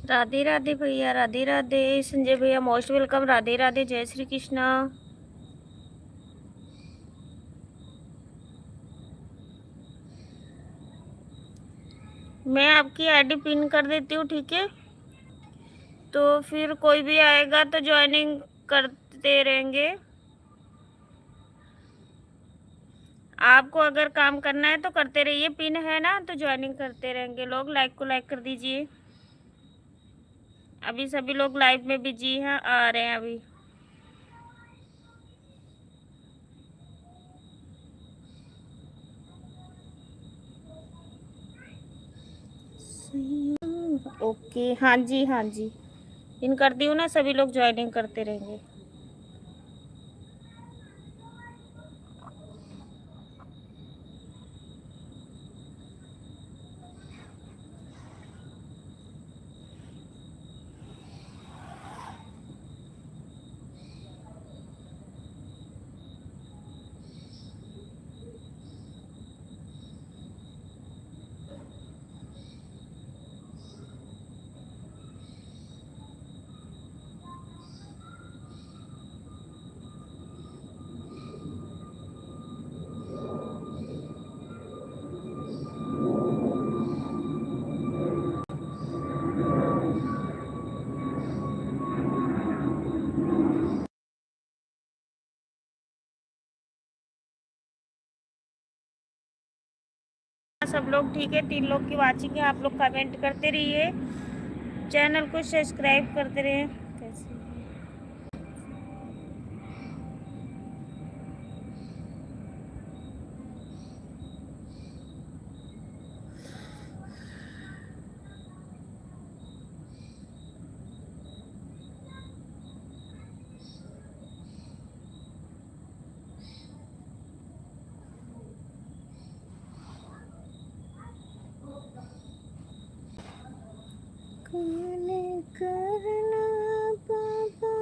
राधे राधे भैया, राधे राधे संजय भैया, most welcome. Radhe Radhe, जय श्री कृष्णा। मैं आपकी आईडी पिन कर देती हूँ, ठीक है? तो फिर कोई भी आएगा तो ज्वाइनिंग करते रहेंगे। आपको अगर काम करना है तो करते रहिए, पिन है ना, तो ज्वाइनिंग करते रहेंगे लोग। लाइक को लाइक कर दीजिए। अभी सभी लोग लाइव में बिजी हैं, आ रहे हैं अभी। ओके, हाँ जी हाँ जी, पिन कर दी हूँ ना, सभी लोग ज्वाइनिंग करते रहेंगे। सब लोग ठीक है? 3 लोग की वाचिंग है। आप लोग कमेंट करते रहिए, चैनल को सब्सक्राइब करते रहिए। कैसे करना पापा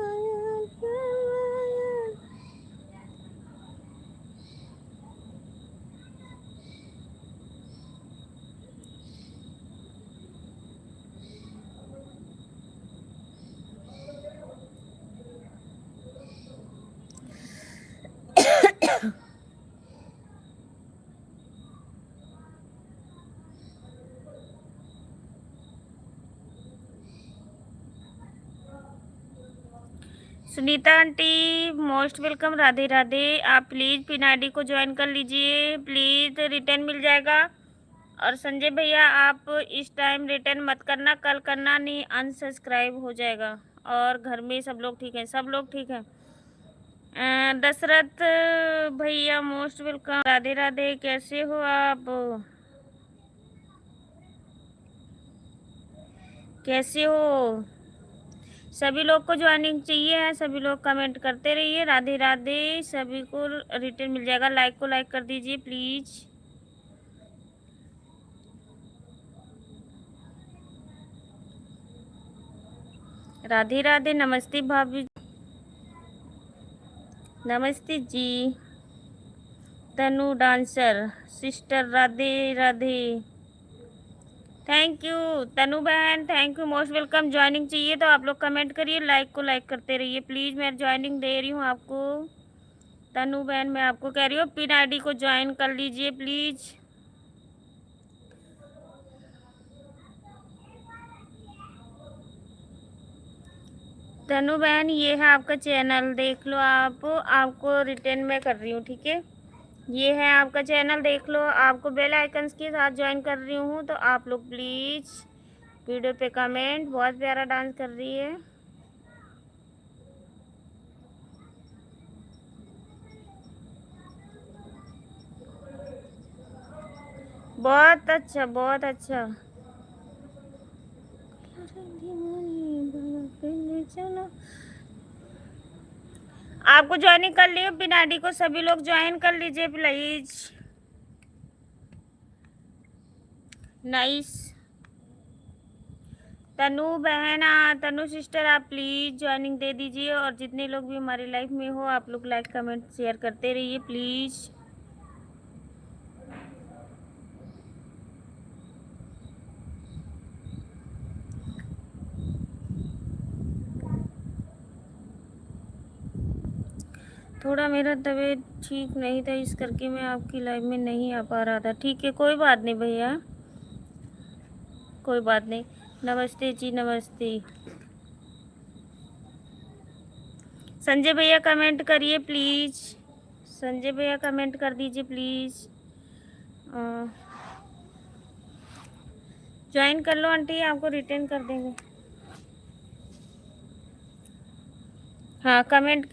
Sunita aunty, most welcome. Radhe Radhe. आप प्लीज़ पिन आईडी को ज्वाइन कर लीजिए, प्लीज़ रिटर्न मिल जाएगा। और संजय भैया, आप इस टाइम रिटर्न मत करना, कल करना, नहीं अनसब्सक्राइब हो जाएगा। और घर में सब लोग ठीक हैं? सब लोग ठीक हैं। दशरथ भैया, मोस्ट वेलकम। राधे राधे, कैसे हो आप? कैसे हो? सभी लोग को ज्वाइनिंग चाहिए है, सभी लोग कमेंट करते रहिए। राधे राधे, सभी को रिटर्न मिल जाएगा। लाइक को लाइक कर दीजिए प्लीज। राधे राधे, नमस्ते भाभी, नमस्ते जी। Tanu dancer sister, Radhe Radhe. Thank you Tanu बहन, thank you, most welcome. Joining चाहिए तो आप लोग कमेंट करिए, लाइक को लाइक करते रहिए प्लीज़। मैं ज्वाइनिंग दे रही हूँ आपको। तनु बहन, मैं आपको कह रही हूँ पिन आईडी को ज्वाइन कर लीजिए प्लीज़। तनु बहन, ये है आपका चैनल, देख लो आप। आपको रिटर्न में कर रही हूँ, ठीक है? ये है आपका चैनल, देख लो। आपको बेल आइकन्स के साथ ज्वाइन कर रही हूँ, तो आप लोग प्लीज़ वीडियो पे कमेंट। बहुत प्यारा डांस कर रही है। बहुत अच्छा, बहुत अच्छा। चलो, आपको ज्वाइनिंग कर लियो, बिना आईडी को सभी लोग ज्वाइन कर लीजिए प्लीज। नाइस। तनु बहन, तनु सिस्टर, आप प्लीज ज्वाइनिंग दे दीजिए। और जितने लोग भी हमारी लाइफ में हो, आप लोग लाइक कमेंट शेयर करते रहिए प्लीज। थोड़ा मेरा तबीयत ठीक नहीं था, इस करके मैं आपकी लाइव में नहीं आ पा रहा था। ठीक है, कोई बात नहीं भैया, कोई बात नहीं। नमस्ते जी, नमस्ते। संजय भैया कमेंट करिए प्लीज़, संजय भैया कमेंट कर दीजिए प्लीज़। ज्वाइन कर लो आंटी, आपको रिटर्न कर देंगे। हाँ, कमेंट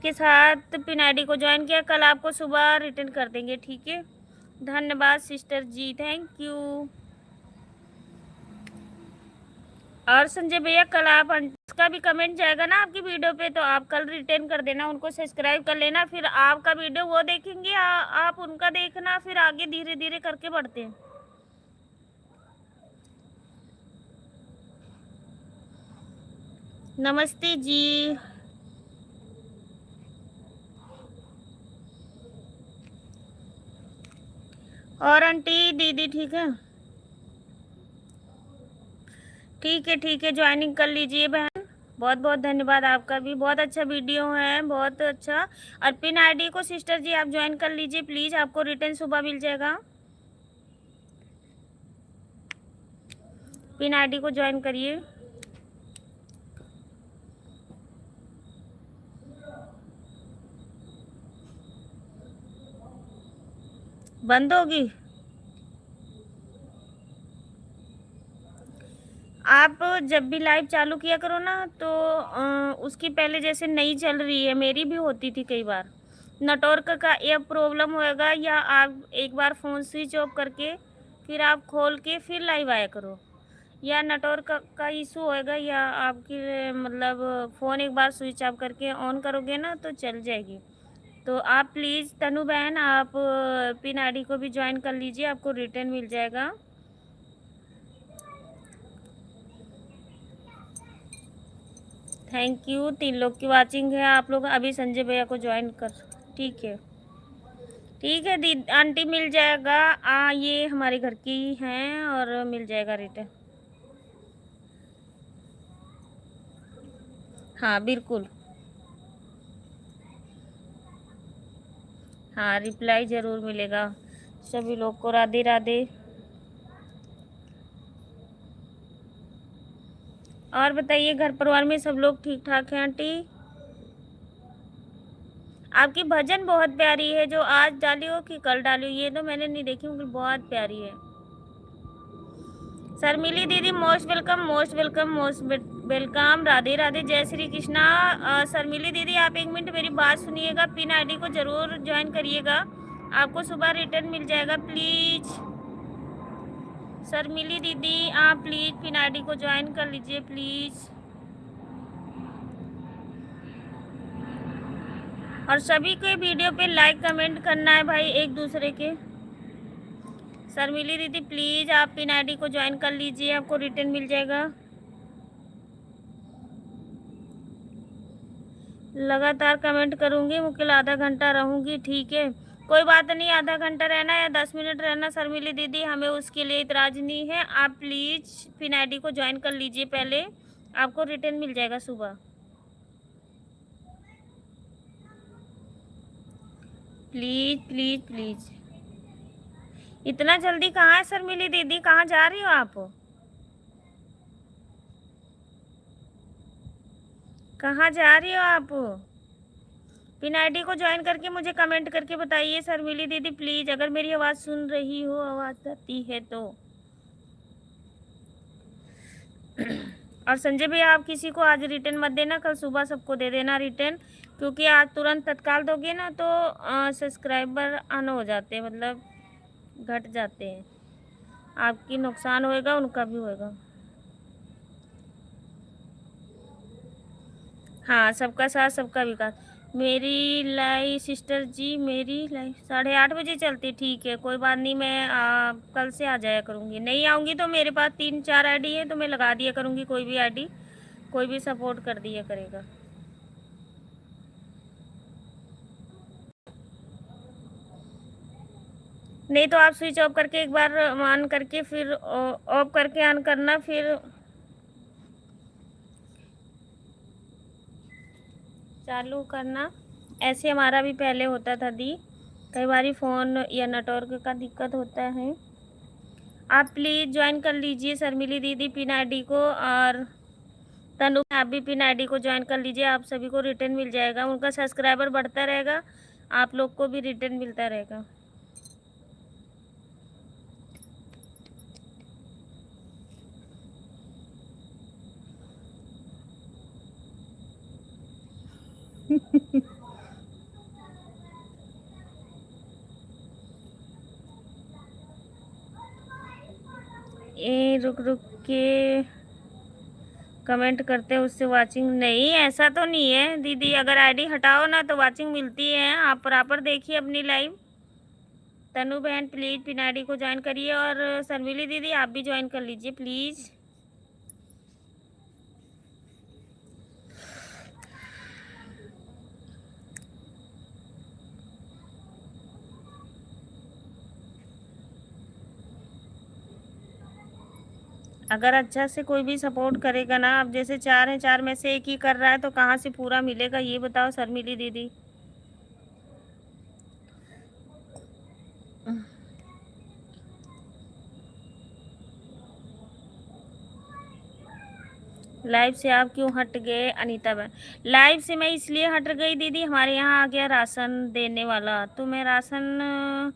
के साथ पिन आईडी को ज्वाइन किया, कल आपको सुबह रिटर्न कर देंगे। ठीक है, धन्यवाद सिस्टर जी, थैंक यू। और संजय भैया कल आप का भी कमेंट जाएगा ना आपकी वीडियो पे, तो आप कल रिटर्न कर देना, उनको सब्सक्राइब कर लेना, फिर आपका वीडियो वो देखेंगे, आप उनका देखना, फिर आगे धीरे धीरे करके बढ़ते हैं। नमस्ते जी। और आंटी दीदी ठीक है? ठीक है, ज्वाइनिंग कर लीजिए बहन। बहुत बहुत धन्यवाद आपका भी, बहुत अच्छा वीडियो है, बहुत अच्छा। और पिन आईडी को सिस्टर जी आप ज्वाइन कर लीजिए प्लीज़, आपको रिटर्न सुबह मिल जाएगा। पिन आईडी को ज्वाइन करिए। बंद होगी? आप जब भी लाइव चालू किया करो ना, तो उसकी पहले जैसे नई चल रही है, मेरी भी होती थी कई बार, नेटवर्क का यह प्रॉब्लम होएगा, या आप एक बार फ़ोन स्विच ऑफ करके फिर आप खोल के फिर लाइव आया करो, या नेटवर्क का इशू होएगा, या आपकी मतलब फ़ोन एक बार स्विच ऑफ करके ऑन करोगे ना तो चल जाएगी। तो आप प्लीज़ तनु बहन, आप पिन आईडी को भी ज्वाइन कर लीजिए, आपको रिटर्न मिल जाएगा। थैंक यू, 3 लोग की वाचिंग है, आप लोग अभी संजय भैया को ज्वाइन कर। ठीक है, ठीक है दी आंटी, मिल जाएगा। ये हमारे घर की हैं और मिल जाएगा रिटर्न। हाँ बिल्कुल, हाँ रिप्लाई ज़रूर मिलेगा। सभी लोग को राधे राधे। और बताइए, घर परिवार में सब लोग ठीक ठाक हैं आंटी? आपकी भजन बहुत प्यारी है, जो आज डाली हो कि कल डाली हो, ये तो मैंने नहीं देखी, मगर बहुत प्यारी है। शर्मिली दीदी most welcome, most welcome, most welcome. Radhe Radhe, जय श्री कृष्णा। शर्मिली दीदी आप 1 मिनट मेरी बात सुनिएगा, पिन आईडी को ज़रूर ज्वाइन करिएगा, आपको सुबह रिटर्न मिल जाएगा प्लीज़। शर्मिली दीदी आप प्लीज़ पिन आईडी को ज्वाइन कर लीजिए प्लीज़। और सभी के वीडियो पे लाइक कमेंट करना है भाई, एक दूसरे के। शर्मिली दीदी प्लीज़ आप पिन आईडी को ज्वाइन कर लीजिए, आपको रिटर्न मिल जाएगा। लगातार कमेंट करूँगी, मुश्किल आधा घंटा रहूँगी। ठीक है, कोई बात नहीं, आधा घंटा रहना या 10 मिनट रहना शर्मिली दीदी, हमें उसके लिए इतराज़ नहीं है। आप प्लीज़ पिन आईडी को ज्वाइन कर लीजिए पहले, आपको रिटर्न मिल जाएगा सुबह। Please please please. इतना जल्दी कहाँ है शर्मिली दीदी, कहाँ जा रही हो आप? कहाँ जा रही हो आप? पिन आईडी को ज्वाइन करके मुझे कमेंट करके बताइए शर्मिली दीदी प्लीज़, अगर मेरी आवाज़ सुन रही हो, आवाज़ आती है तो। और संजय भैया आप किसी को आज रिटर्न मत देना, कल सुबह सबको दे देना रिटर्न, क्योंकि आज तुरंत तत्काल दोगे ना तो सब्सक्राइबर अन हो जाते हैं, मतलब घट जाते हैं, आपकी नुकसान होएगा, उनका भी होएगा। हाँ, सबका साथ सबका विकास। मेरी लाइव सिस्टर जी, मेरी लाइव 8:30 बजे चलती। ठीक है, कोई बात नहीं, मैं कल से आ जाया करूँगी। नहीं आऊँगी तो मेरे पास 3-4 आईडी है, तो मैं लगा दिया करूँगी, कोई भी आईडी, कोई भी सपोर्ट कर दिया करेगा। नहीं तो आप स्विच ऑफ करके एक बार ऑन करके फिर ऑफ करके ऑन करना, फिर चालू करना। ऐसे हमारा भी पहले होता था दी, कई बार फ़ोन या नेटवर्क का दिक्कत होता है। आप प्लीज़ ज्वाइन कर लीजिए शर्मिली दीदी पिन आईडी को, और तनु आप भी पिन आईडी को ज्वाइन कर लीजिए। आप सभी को रिटर्न मिल जाएगा, उनका सब्सक्राइबर बढ़ता रहेगा, आप लोग को भी रिटर्न मिलता रहेगा। ये रुक रुक के कमेंट करते हैं उससे वाचिंग नहीं, ऐसा तो नहीं है दीदी। अगर आईडी हटाओ ना तो वाचिंग मिलती है। आप प्रॉपर देखिए अपनी लाइव। तनु बहन प्लीज़ पिन आईडी को ज्वाइन करिए, और शर्मिली दीदी आप भी ज्वाइन कर लीजिए प्लीज़। अगर अच्छा से कोई भी सपोर्ट करेगा ना, आप जैसे 4 हैं, 4 में से एक ही कर रहा है तो कहाँ से पूरा मिलेगा ये बताओ शर्मिली दीदी। लाइव से आप क्यों हट गए अनीता बहन? लाइव से मैं इसलिए हट गई दीदी, हमारे यहाँ आ गया राशन देने वाला, तो मैं राशन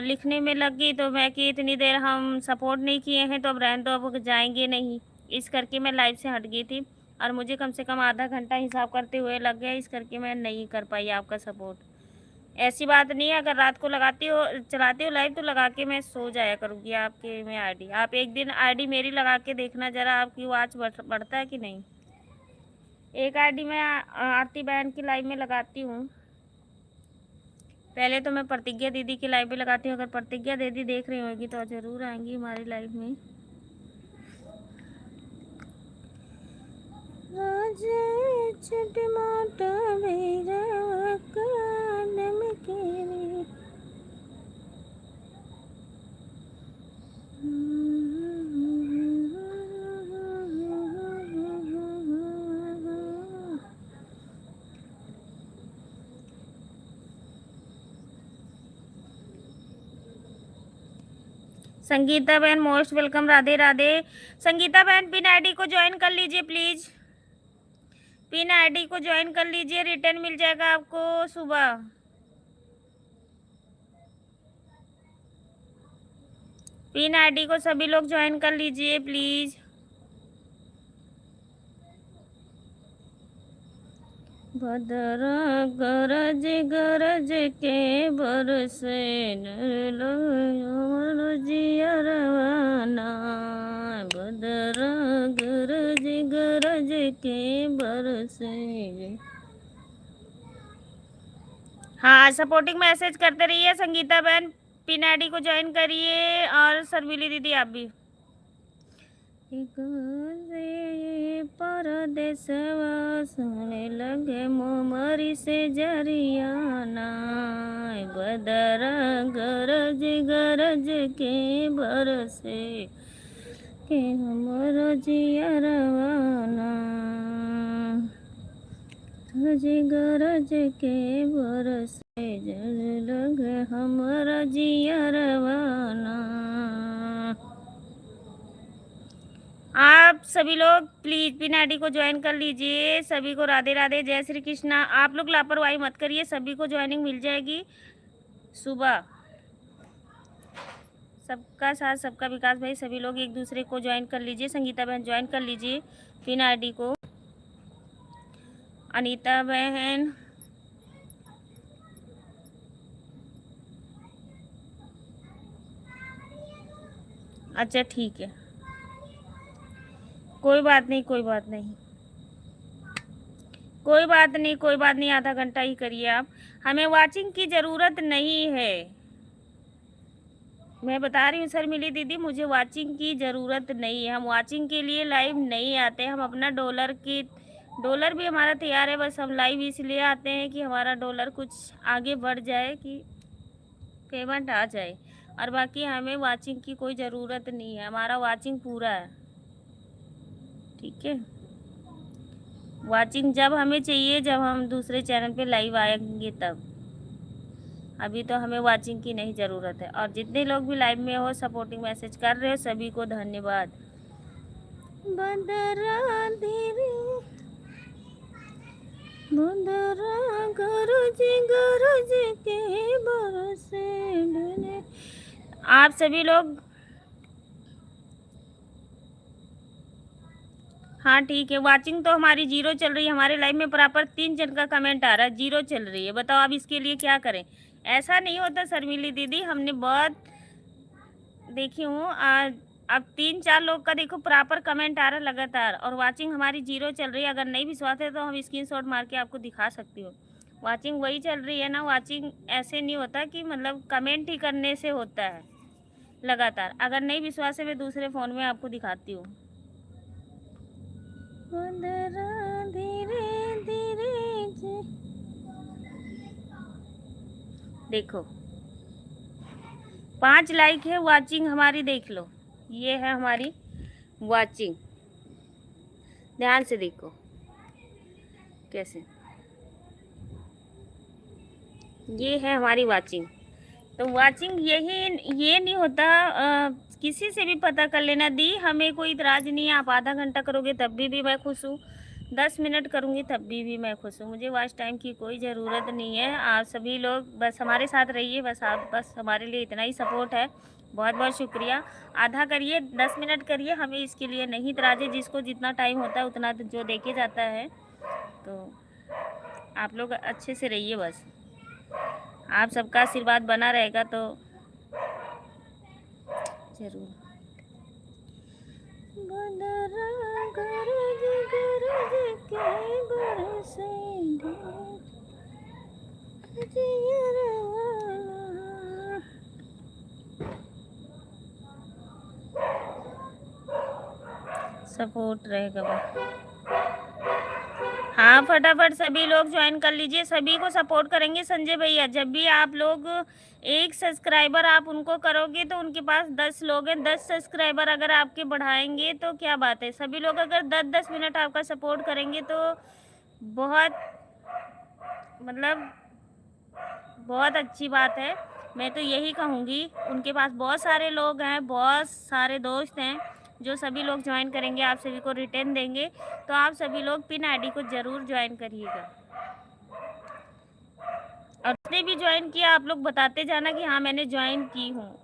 लिखने में लग गई, तो मैं कि इतनी देर हम सपोर्ट नहीं किए हैं तो अब रहने दो, अब जाएंगे नहीं, इस करके मैं लाइव से हट गई थी। और मुझे कम से कम आधा घंटा हिसाब करते हुए लग गया, इस करके मैं नहीं कर पाई आपका सपोर्ट। ऐसी बात नहीं है, अगर रात को लगाती हो चलाती हो लाइव तो लगा के मैं सो जाया करूँगी आपके में आईडी। आप एक दिन आईडी मेरी लगा के देखना ज़रा, आपकी वॉच बढ़ता है कि नहीं। एक आईडी मैं आरती बहन की लाइव में लगाती हूँ, पहले तो मैं प्रतिज्ञा दीदी की लाइव में लगाती हूँ। अगर प्रतिज्ञा दीदी देख रही होगी तो ज़रूर आएंगी हमारी लाइव में। संगीता बहन मोस्ट वेलकम, राधे राधे। संगीता बहन पिन आईडी को ज्वाइन कर लीजिए प्लीज़, पिन आईडी को ज्वाइन कर लीजिए, रिटर्न मिल जाएगा आपको सुबह। पिन आईडी को सभी लोग ज्वाइन कर लीजिए प्लीज़। बदरा गरज गरज के बरसे जियरवाना, बदरा गरज गरज के बरसे। हाँ सपोर्टिंग मैसेज करते रहिए। संगीता बहन पिन आईडी को ज्वाइन करिए, और शर्मिली दीदी आप भी। परदेसवा सोने लगे मोमरी से जरियाना, बदरा गरज गरज के बरसे के हमर जियरवाना, गरज के बरसे जल लगे हमर जियरवाना। आप सभी लोग प्लीज़ पिन आईडी को ज्वाइन कर लीजिए। सभी को राधे राधे, जय श्री कृष्णा। आप लोग लापरवाही मत करिए, सभी को ज्वाइनिंग मिल जाएगी सुबह। सबका साथ सबका विकास भाई, सभी लोग एक दूसरे को ज्वाइन कर लीजिए। संगीता बहन ज्वाइन कर लीजिए पिन आईडी को, अनीता बहन, अच्छा ठीक है, कोई बात नहीं, कोई बात नहीं, कोई बात नहीं, कोई बात नहीं, आधा घंटा ही करिए आप, हमें वाचिंग की ज़रूरत नहीं है। मैं बता रही हूँ शर्मिली दीदी, मुझे वाचिंग की ज़रूरत नहीं है। हम वाचिंग के लिए लाइव नहीं आते, हम अपना डॉलर भी हमारा तैयार है, बस हम लाइव इसलिए आते हैं कि हमारा डॉलर कुछ आगे बढ़ जाए, कि पेमेंट आ जाए, और बाकी हमें वाचिंग की कोई ज़रूरत नहीं है, हमारा वाचिंग पूरा है, ठीक है। वाचिंग जब हमें चाहिए, जब हम दूसरे चैनल पे लाइव आएंगे तब। अभी तो हमें वाचिंग की नहीं ज़रूरत है। और जितने लोग भी लाइव में हो, सपोर्टिंग मैसेज कर रहे हो, सभी को धन्यवाद। बंदरा धीरे बंदरा गरज गरज के बरसे डले। आप सभी लोग, हाँ ठीक है। वाचिंग तो हमारी 0 चल रही है। हमारे लाइव में प्रॉपर 3 जन का कमेंट आ रहा है, 0 चल रही है। बताओ अब इसके लिए क्या करें? ऐसा नहीं होता शर्मिली दीदी, हमने बहुत देखी हूँ। अब 3-4 लोग का देखो प्रॉपर कमेंट आ रहा है लगातार, और वाचिंग हमारी 0 चल रही है। अगर नहीं विश्वास है तो हम स्क्रीनशॉट मार के आपको दिखा सकती हूँ। वाचिंग वही चल रही है ना। वाचिंग ऐसे नहीं होता कि मतलब कमेंट ही करने से होता है लगातार। अगर नहीं विश्वास है मैं दूसरे फ़ोन में आपको दिखाती हूँ। धीरे धीरे देखो 5 लाइक है। वाचिंग हमारी देख लो, ये है हमारी वाचिंग। ध्यान से देखो कैसे, ये है हमारी वाचिंग। तो वाचिंग ये नहीं होता। किसी से भी पता कर लेना दी, हमें कोई इतराज़ नहीं है। आप आधा घंटा करोगे तब भी मैं खुश हूँ, 10 मिनट करूँगी तब भी मैं खुश हूँ। मुझे वॉच टाइम की कोई ज़रूरत नहीं है। आप सभी लोग बस हमारे साथ रहिए, बस आप बस हमारे लिए इतना ही सपोर्ट है। बहुत बहुत शुक्रिया। आधा करिए, 10 मिनट करिए, हमें इसके लिए नहीं इतराज़। जिसको जितना टाइम होता है उतना जो देखे जाता है। तो आप लोग अच्छे से रहिए, बस आप सबका आशीर्वाद बना रहेगा तो जरूर। गरज गरज के बरसे सपोर्ट रहेगा बस। हाँ फटाफट सभी लोग ज्वाइन कर लीजिए, सभी को सपोर्ट करेंगे संजय भैया। जब भी आप लोग एक सब्सक्राइबर आप उनको करोगे तो उनके पास 10 लोग हैं। 10 सब्सक्राइबर अगर आपके बढ़ाएंगे तो क्या बात है। सभी लोग अगर 10-10 मिनट आपका सपोर्ट करेंगे तो बहुत मतलब बहुत अच्छी बात है। मैं तो यही कहूँगी, उनके पास बहुत सारे लोग हैं, बहुत सारे दोस्त हैं, जो सभी लोग ज्वाइन करेंगे आप सभी को रिटर्न देंगे। तो आप सभी लोग पिन आईडी को ज़रूर ज्वाइन करिएगा। और जिसने भी ज्वाइन किया आप लोग बताते जाना कि हाँ मैंने ज्वाइन की हूँ।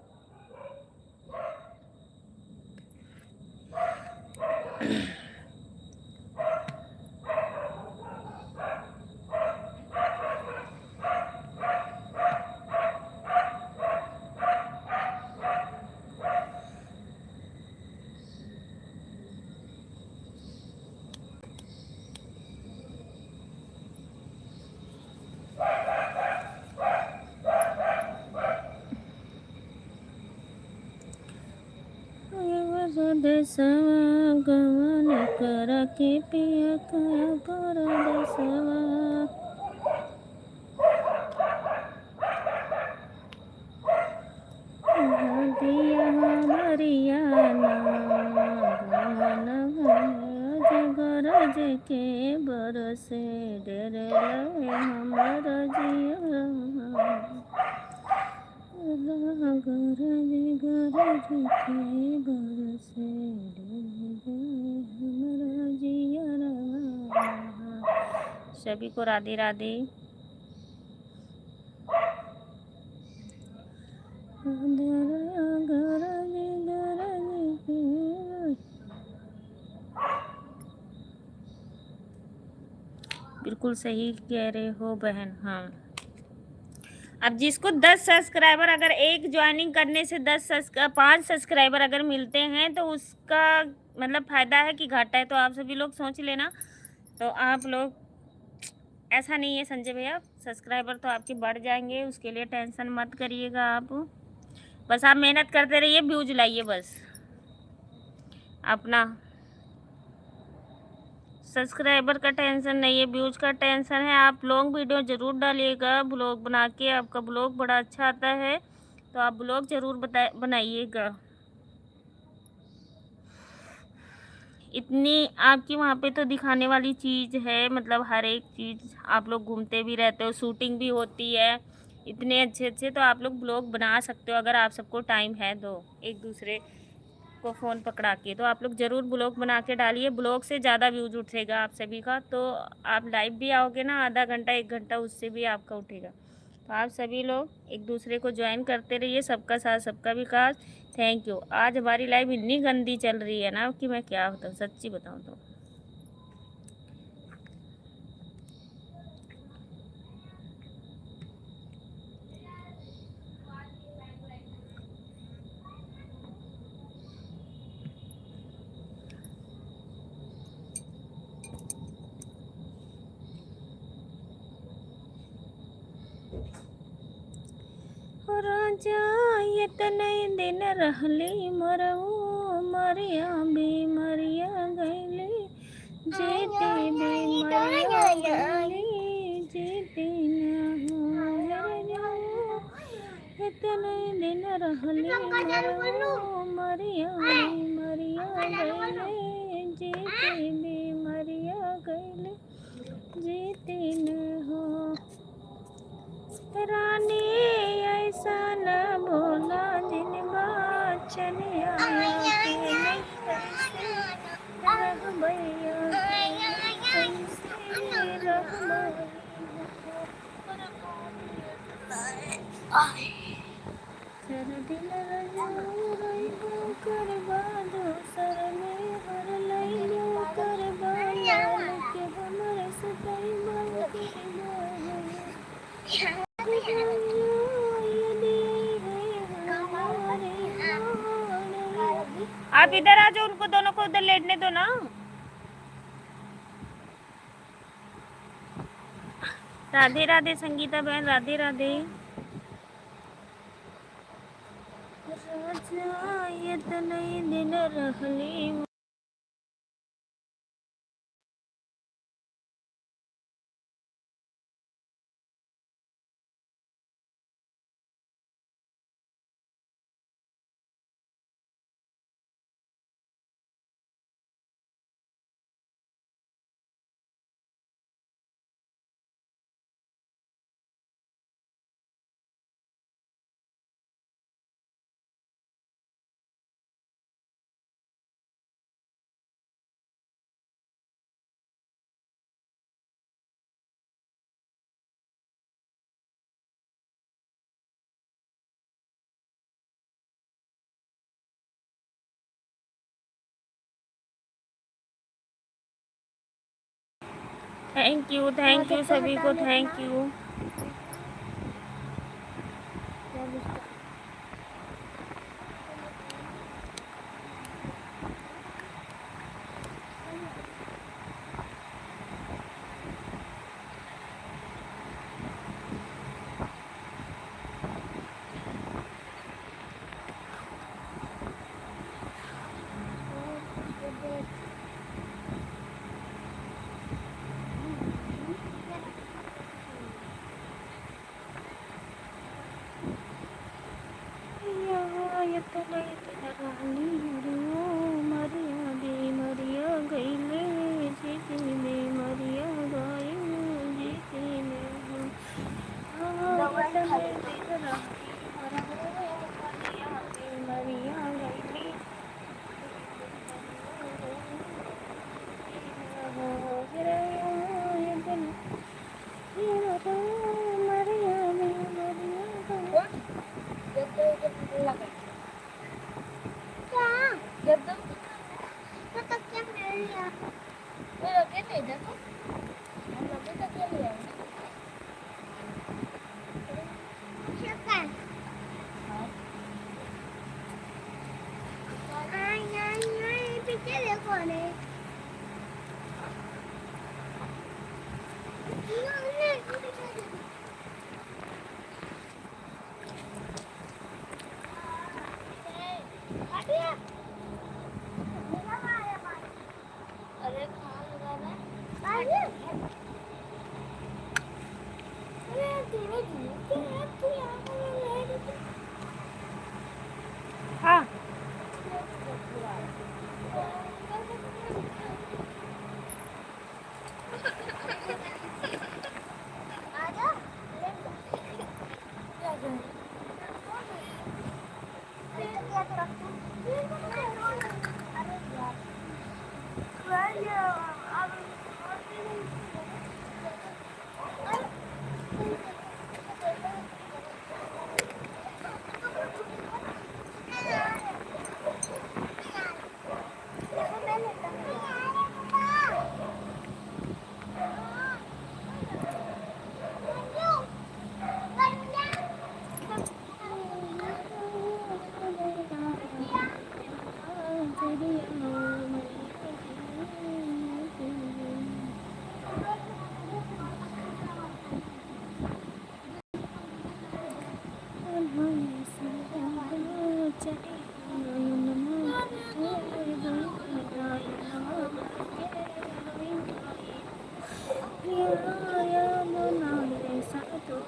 देसवा गवन कर के पिया कया पर देसवा। दिया हरिया गरज के बरसे डेरे हमर जिया। गरज गरज के बरसे हमरा जिया। सभी को राधे राधे। बिल्कुल सही कह रहे हो बहन। हाँ अब जिसको 10 सब्सक्राइबर अगर एक ज्वाइनिंग करने से 5 सब्सक्राइबर अगर मिलते हैं तो उसका मतलब फ़ायदा है कि घाटा है। तो आप सभी लोग सोच लेना। तो आप लोग, ऐसा नहीं है संजय भैया, सब्सक्राइबर तो आपके बढ़ जाएंगे, उसके लिए टेंशन मत करिएगा आप। बस आप मेहनत करते रहिए, व्यूज लाइए, बस अपना सब्सक्राइबर का टेंशन नहीं है, व्यूज का टेंशन है। आप लॉन्ग वीडियो ज़रूर डालिएगा, ब्लॉग बना के। आपका ब्लॉग बड़ा अच्छा आता है तो आप ब्लॉग ज़रूर बनाइएगा। इतनी आपकी वहाँ पे तो दिखाने वाली चीज़ है, मतलब हर एक चीज़ आप लोग घूमते भी रहते हो, शूटिंग भी होती है इतने अच्छे अच्छे, तो आप लोग ब्लॉग बना सकते हो अगर आप सबको टाइम है तो। एक दूसरे को फ़ोन पकड़ा के तो आप लोग ज़रूर ब्लॉग बना के डालिए, ब्लॉग से ज़्यादा व्यूज उठेगा आप सभी का। तो आप लाइव भी आओगे ना, आधा घंटा 1 घंटा, उससे भी आपका उठेगा। तो आप सभी लोग एक दूसरे को ज्वाइन करते रहिए। सबका साथ सबका विकास। Thank you. आज हमारी लाइव इतनी गंदी चल रही है ना कि मैं क्या बताऊँ, सच्ची बताऊँ तो। राजा ये तनय दिन रहली मरऊ मरिया बेमरिया गैली जेते बेमरिया गैली जेते ये तनय दिन रहली मरऊ मरिया बेमरिया गैली जेते बेमरिया गैली जेते न हो रानी ऐसा न बोला जिन बाचन आया रह भैया कैसे रह सर दिल कर बादो सर में हर लइयो कर बाल के हमरे सताई आप इधर आ जाओ, उनको दोनों को उधर लेटने दो ना। राधे राधे संगीता बहन, राधे राधे। राजा ये तनय दिन रहली थैंक यू सभी को, थैंक यू। ये तनय दिन रहली मरिया बेमरिया गैले जेते बेमरिया गैले जेते में तनय दिन रहली मरिया बेमरिया गैली। हाँ आया बनाए सातो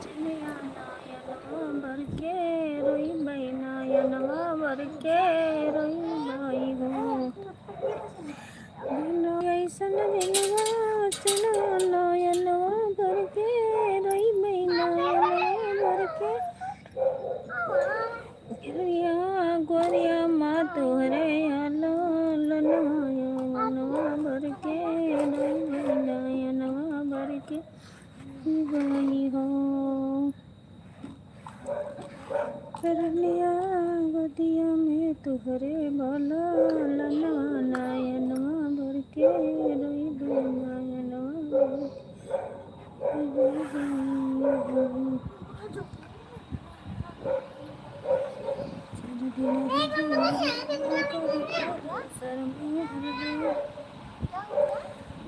चलिया नयनवा भर के रोई बई नयनवा भर के रोई बई हो ऐसन दिलवा चलिया नयनवा भर के रोई बई नयनवा भर के गोरिया गोरिया माँ तोहरे आलो नयनवा भर के नयनवा भर के गई हो कर लिया गोदिया में तोहरे भला नयनवा भर के रोई नयनवा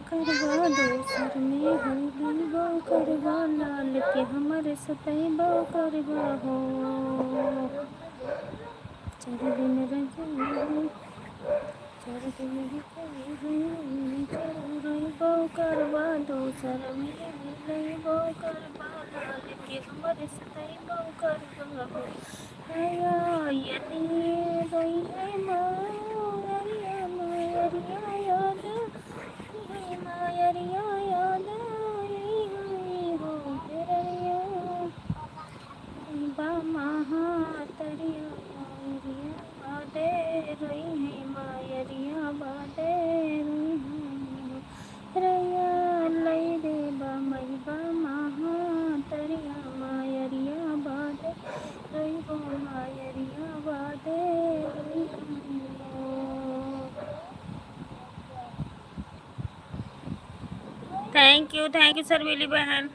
करवा दो सर में हल्दी बो करवा लाल के हमारे सतही बो करवा हो चार दिन रही बो करवा दो सर में हल्दी बो करवा लाल के हमारे सतही बो करवा हो यदि रोई है मारिया मारिया याद मायरिया याद हो तेरिया बा महातरिया मायरिया बादे रोई है मायरिया बादे रोई है रैया लई दे बा मई बा महातरिया मायरिया बादे रोई हो मायरिया बादे रोई हो थैंक यू सर मिली बहन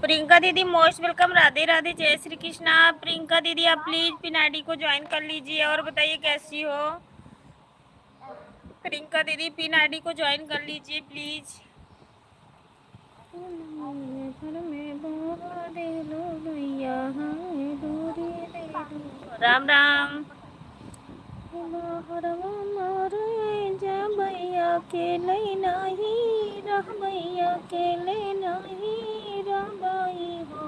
प्रियंका दीदी मोस्ट वेलकम राधे राधे जय श्री कृष्णा प्रियंका दीदी आप प्लीज पिनाडी को ज्वाइन कर लीजिए और बताइए कैसी हो प्रियंका दीदी पिनाडी को ज्वाइन कर लीजिए प्लीज राम राम भैया के ले नहीं रह भैया के ले नहीं रह बाई हो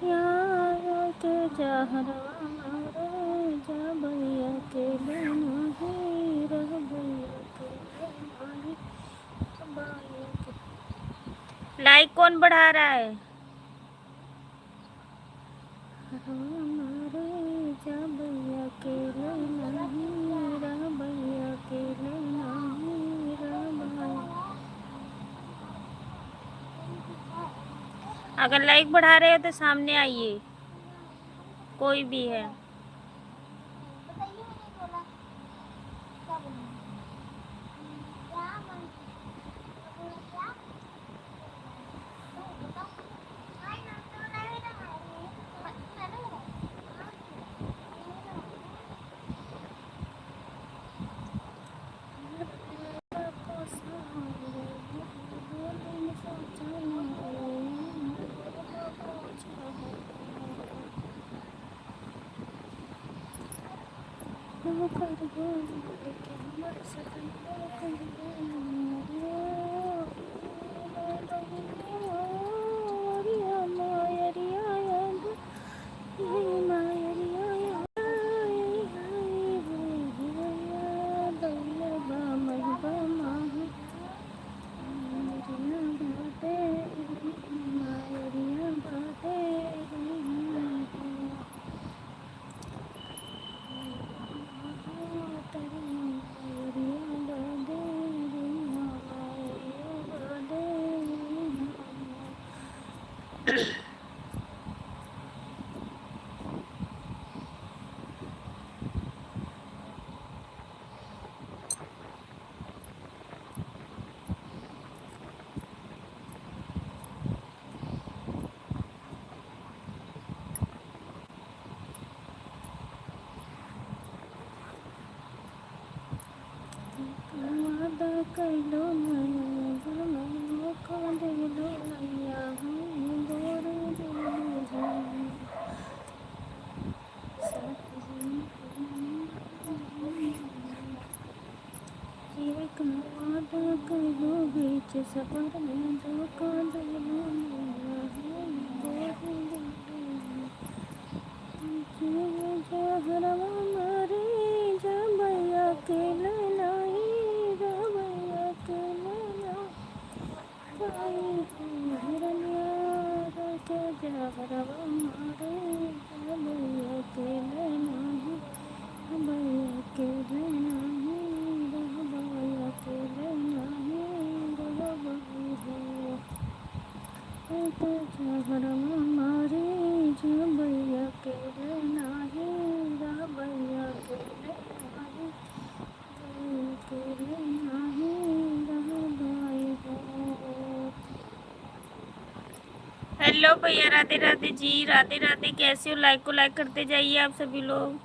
यार के जहरवा मारे जा भैया के ले नहीं रह भैया के ले नहीं बाई के लाइक कौन बढ़ा रहा है मारे जा भैया के ले नहीं रह भैया के ले नहीं रह भाई अगर लाइक बढ़ा रहे हो तो सामने आइए कोई भी है कर लो नैया का दे लो नैया गोरे एक वादा कर लो बीच सफर में धोखा दे लो नैया गोरे मारे जबैया के ललाई जबैया के ललाई हिरनिया के जहरवा मारे जबैया के ललाई जबैया के ललाई जबैया के ललाई जहरवा मारे जबैया के ललाई जबैया के ललाई हेलो भैया, राधे राधे जी, राधे राधे। कैसे हो? लाइक को लाइक करते जाइए आप सभी लोग।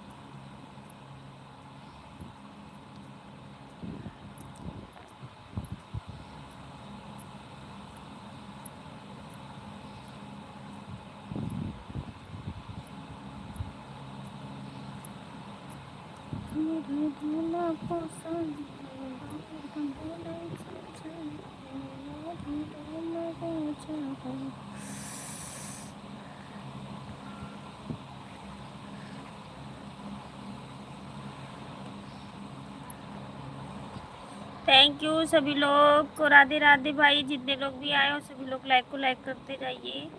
मुझे भूला पसंद थैंक यू सभी लोग को। राधे राधे भाई, जितने लोग भी आए हो सभी लोग लाइक को लाइक करते जाइए।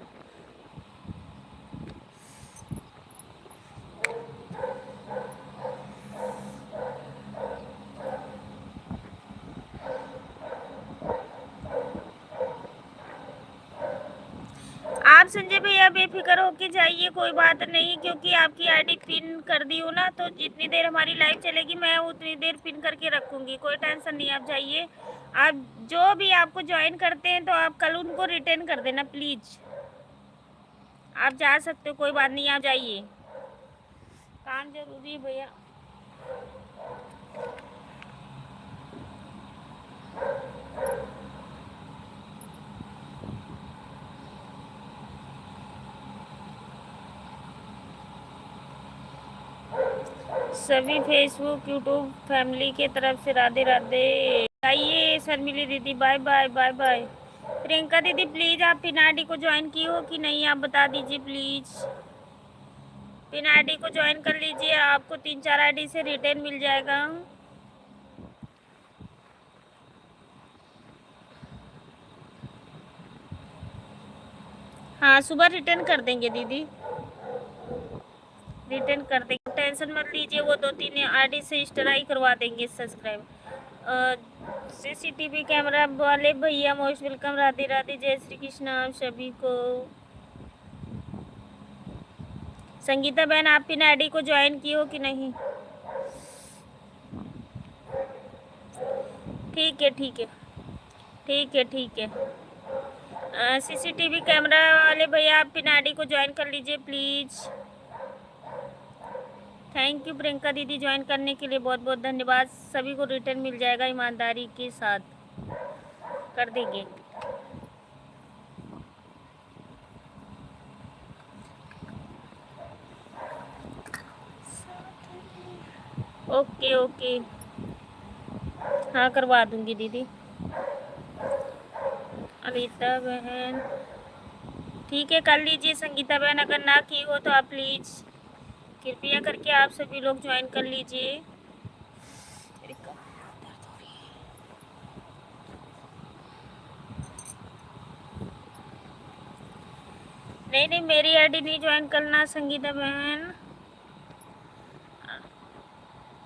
आप संजय भैया बेफिक्र होके जाइए, कोई बात नहीं, क्योंकि आपकी आईडी पिन कर दी हूँ ना, तो जितनी देर हमारी लाइव चलेगी मैं उतनी देर पिन करके रखूँगी। कोई टेंशन नहीं, आप जाइए। आप जो भी आपको ज्वाइन करते हैं तो आप कल उनको रिटर्न कर देना प्लीज़। आप जा सकते हो, कोई बात नहीं, आप जाइए। काम जरूरी है भैया। सभी फेसबुक यूट्यूब फैमिली के तरफ से राधे राधे। आइए शर्मिली दीदी, bye bye bye bye. Priyanka दीदी प्लीज़ आप पिन आईडी को ज्वाइन की हो कि नहीं, आप बता दीजिए प्लीज़। पिन आईडी को ज्वाइन कर लीजिए, आपको 3-4 आईडी से रिटर्न मिल जाएगा। हाँ, सुबह रिटर्न कर देंगे दीदी, रिटर्न कर देंगे, टेंशन मत लीजिए। वो 2-3 आईडी से स्ट्राइक करवा देंगे सब्सक्राइब। सीसीटीवी कैमरा वाले भैया मोस्ट वेलकम। राधे राधे, जय श्री कृष्ण आप सभी को। संगीता बहन आप पिन आईडी को ज्वाइन की हो कि नहीं? ठीक है ठीक है ठीक है ठीक है। सीसीटीवी कैमरा वाले भैया आप पिन आईडी को ज्वाइन कर लीजिए प्लीज़। थैंक यू प्रियंका दीदी, ज्वाइन करने के लिए बहुत बहुत धन्यवाद। सभी को रिटर्न मिल जाएगा ईमानदारी के साथ, कर देंगे। ओके ओके, हाँ करवा दूंगी दीदी। अनीता बहन ठीक है, कर लीजिए। संगीता बहन अगर ना की हो तो आप प्लीज़ कृपया करके आप सभी लोग ज्वाइन कर लीजिए। नहीं नहीं, मेरी आईडी नहीं ज्वाइन करना संगीता बहन।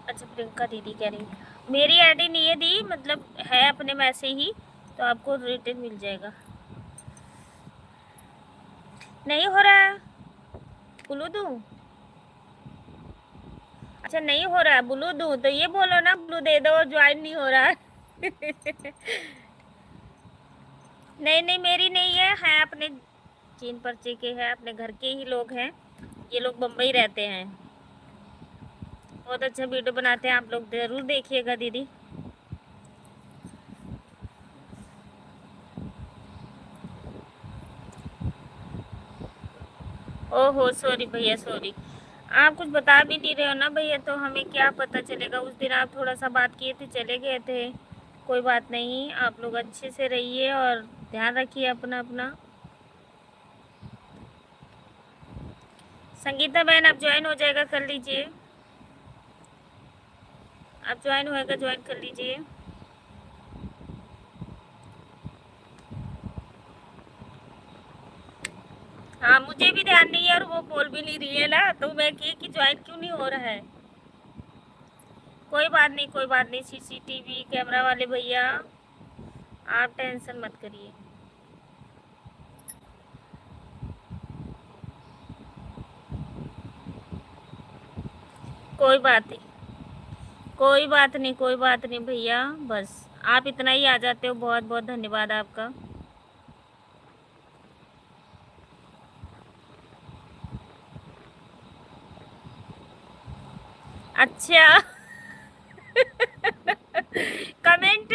अच्छा प्रियंका दीदी कह रही मेरी आईडी नहीं है दी, मतलब है अपने में से ही, तो आपको रिटर्न मिल जाएगा। नहीं हो रहा है, ब्लू दूँ? अच्छा नहीं हो रहा है, ब्लू दूँ तो ये बोलो ना ब्लू दे दो, ज्वाइन नहीं हो रहा है। नहीं नहीं, मेरी नहीं है अपने चीन पर्चे के, है अपने घर के ही लोग हैं। ये लोग बम्बई रहते हैं, बहुत अच्छा वीडियो बनाते हैं, आप लोग ज़रूर देखिएगा दीदी। ओहो सॉरी भैया सॉरी। आप कुछ बता भी नहीं रहे हो ना भैया, तो हमें क्या पता चलेगा। उस दिन आप थोड़ा सा बात किए थे, चले गए थे। कोई बात नहीं, आप लोग अच्छे से रहिए और ध्यान रखिए अपना अपना। संगीता बहन आप ज्वाइन हो जाएगा, कर लीजिए। आप ज्वाइन होएगा, ज्वाइन कर लीजिए। हाँ मुझे भी ध्यान नहीं है और वो बोल भी नहीं रही है ना, तो मैं कि ज्वाइन क्यों नहीं हो रहा है। कोई बात नहीं, कोई बात नहीं, सीसीटीवी कैमरा वाले भैया आप टेंशन मत करिए। कोई बात नहीं, कोई बात नहीं, कोई बात नहीं भैया, बस आप इतना ही आ जाते हो, बहुत बहुत धन्यवाद आपका। अच्छा कमेंट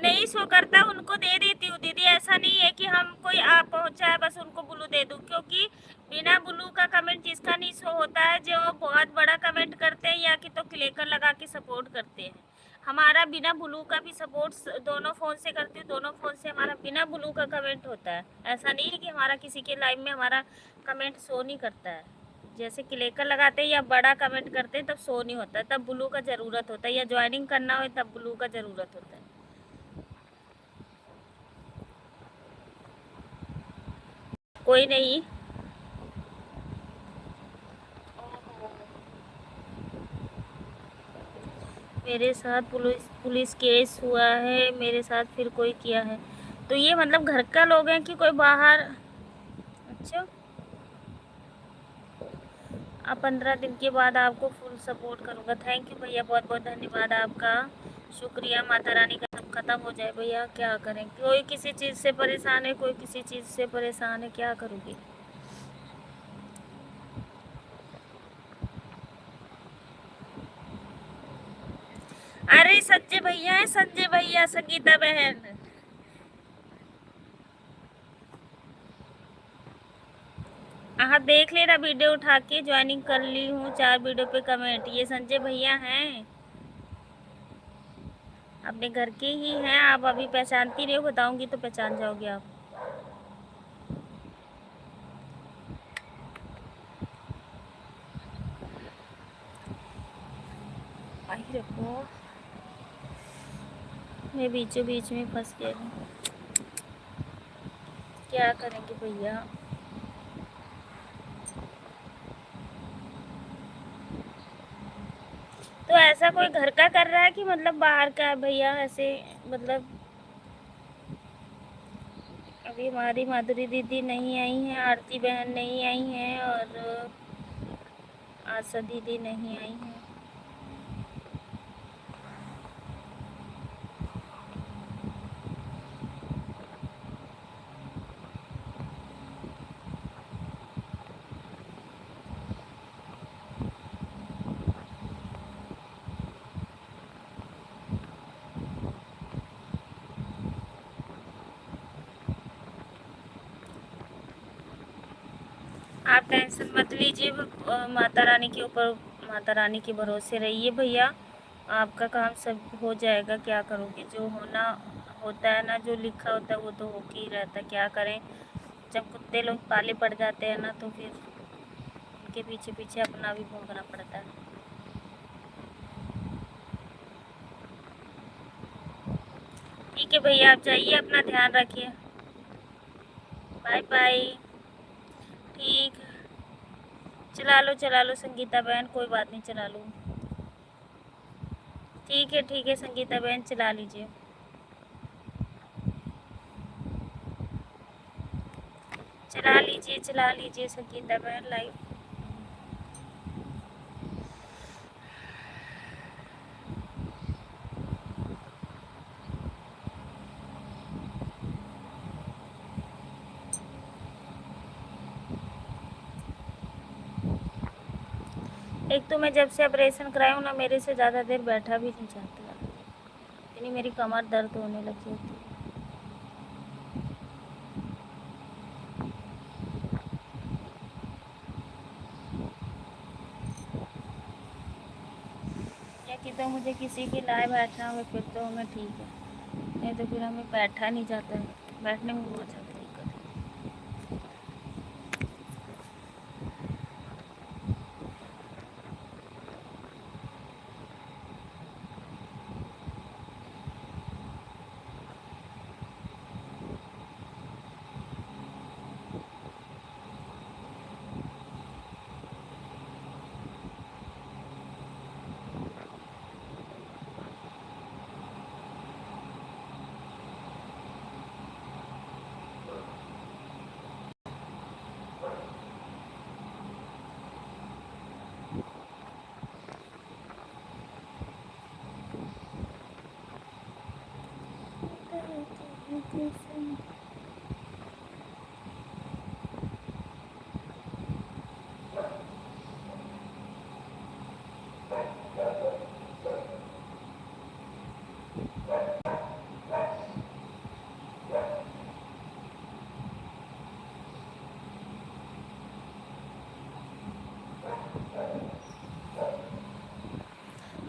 नहीं शो करता, उनको दे देती हूँ दीदी। ऐसा नहीं है कि हम कोई आप पहुँचा है बस उनको ब्लू दे दूँ, क्योंकि बिना ब्लू का कमेंट जिसका नहीं शो होता है, जो बहुत बड़ा कमेंट करते हैं या कि तो क्लिकर लगा के सपोर्ट करते हैं। हमारा बिना ब्लू का भी सपोर्ट दोनों फ़ोन से करती हूँ, दोनों फ़ोन से हमारा बिना ब्लू का कमेंट होता है। ऐसा नहीं है कि हमारा किसी के लाइव में हमारा कमेंट शो नहीं करता है। जैसे क्लिकर लगाते हैं या बड़ा कमेंट करते हैं तब शो नहीं होता है, तब ब्लू का ज़रूरत होता है, या ज्वाइनिंग करना हो तब ब्लू का ज़रूरत होता है। कोई नहीं। मेरे साथ पुलिस पुलिस केस हुआ है, मेरे साथ फिर कोई किया है, तो ये मतलब घर का लोग हैं कि कोई बाहर। अच्छा, अब 15 दिन के बाद आपको फुल सपोर्ट करूँगा। थैंक यू भैया, बहुत बहुत धन्यवाद आपका, शुक्रिया। माता रानी का सब खत्म हो जाए भैया, क्या करें, कोई किसी चीज़ से परेशान है, कोई किसी चीज़ से परेशान है, क्या करूँगी। अरे संजय भैया है, संजय भैया, संगीता बहन। हाँ देख लेना, वीडियो उठा के ज्वाइनिंग कर ली हूँ, 4 वीडियो पे कमेंट, ये संजय भैया हैं, अपने घर के ही हैं। आप अभी पहचानती नहीं हो, बताऊंगी तो पहचान जाओगे आप। आई रखो, मैं बीचों बीच में फंस गया हूँ, क्या करेंगे भैया। तो ऐसा कोई घर का कर रहा है कि मतलब बाहर का है भैया, ऐसे मतलब। अभी हमारी माधुरी दीदी नहीं आई हैं, आरती बहन नहीं आई हैं, और आशा दीदी नहीं आई हैं। आप टेंशन मत लीजिए, माता रानी के ऊपर, माता रानी के भरोसे रहिए भैया, आपका काम सब हो जाएगा। क्या करोगे, जो होना होता है ना, जो लिखा होता है वो तो हो के ही रहता है, क्या करें। जब कुत्ते लोग पाले पड़ जाते हैं ना, तो फिर उनके पीछे पीछे अपना भी भोगना पड़ता है। ठीक है भैया, आप जाइए, अपना ध्यान रखिए। Bye bye. ठीक, चला लो संगीता बहन, कोई बात नहीं, चला लो। ठीक है संगीता बहन, चला लीजिए। चला लीजिए संगीता बहन लाइव। एक तो मैं जब से ऑपरेशन कराया हूँ ना, मेरे से ज़्यादा देर बैठा भी नहीं जाता, इतनी मेरी कमर दर्द होने लगी होती है। है कि तो मुझे किसी की लाए बैठना हो फिर तो हमें ठीक है, नहीं तो फिर हमें बैठा नहीं जाता है, बैठने में बहुत ज़्यादा दिक्कत है।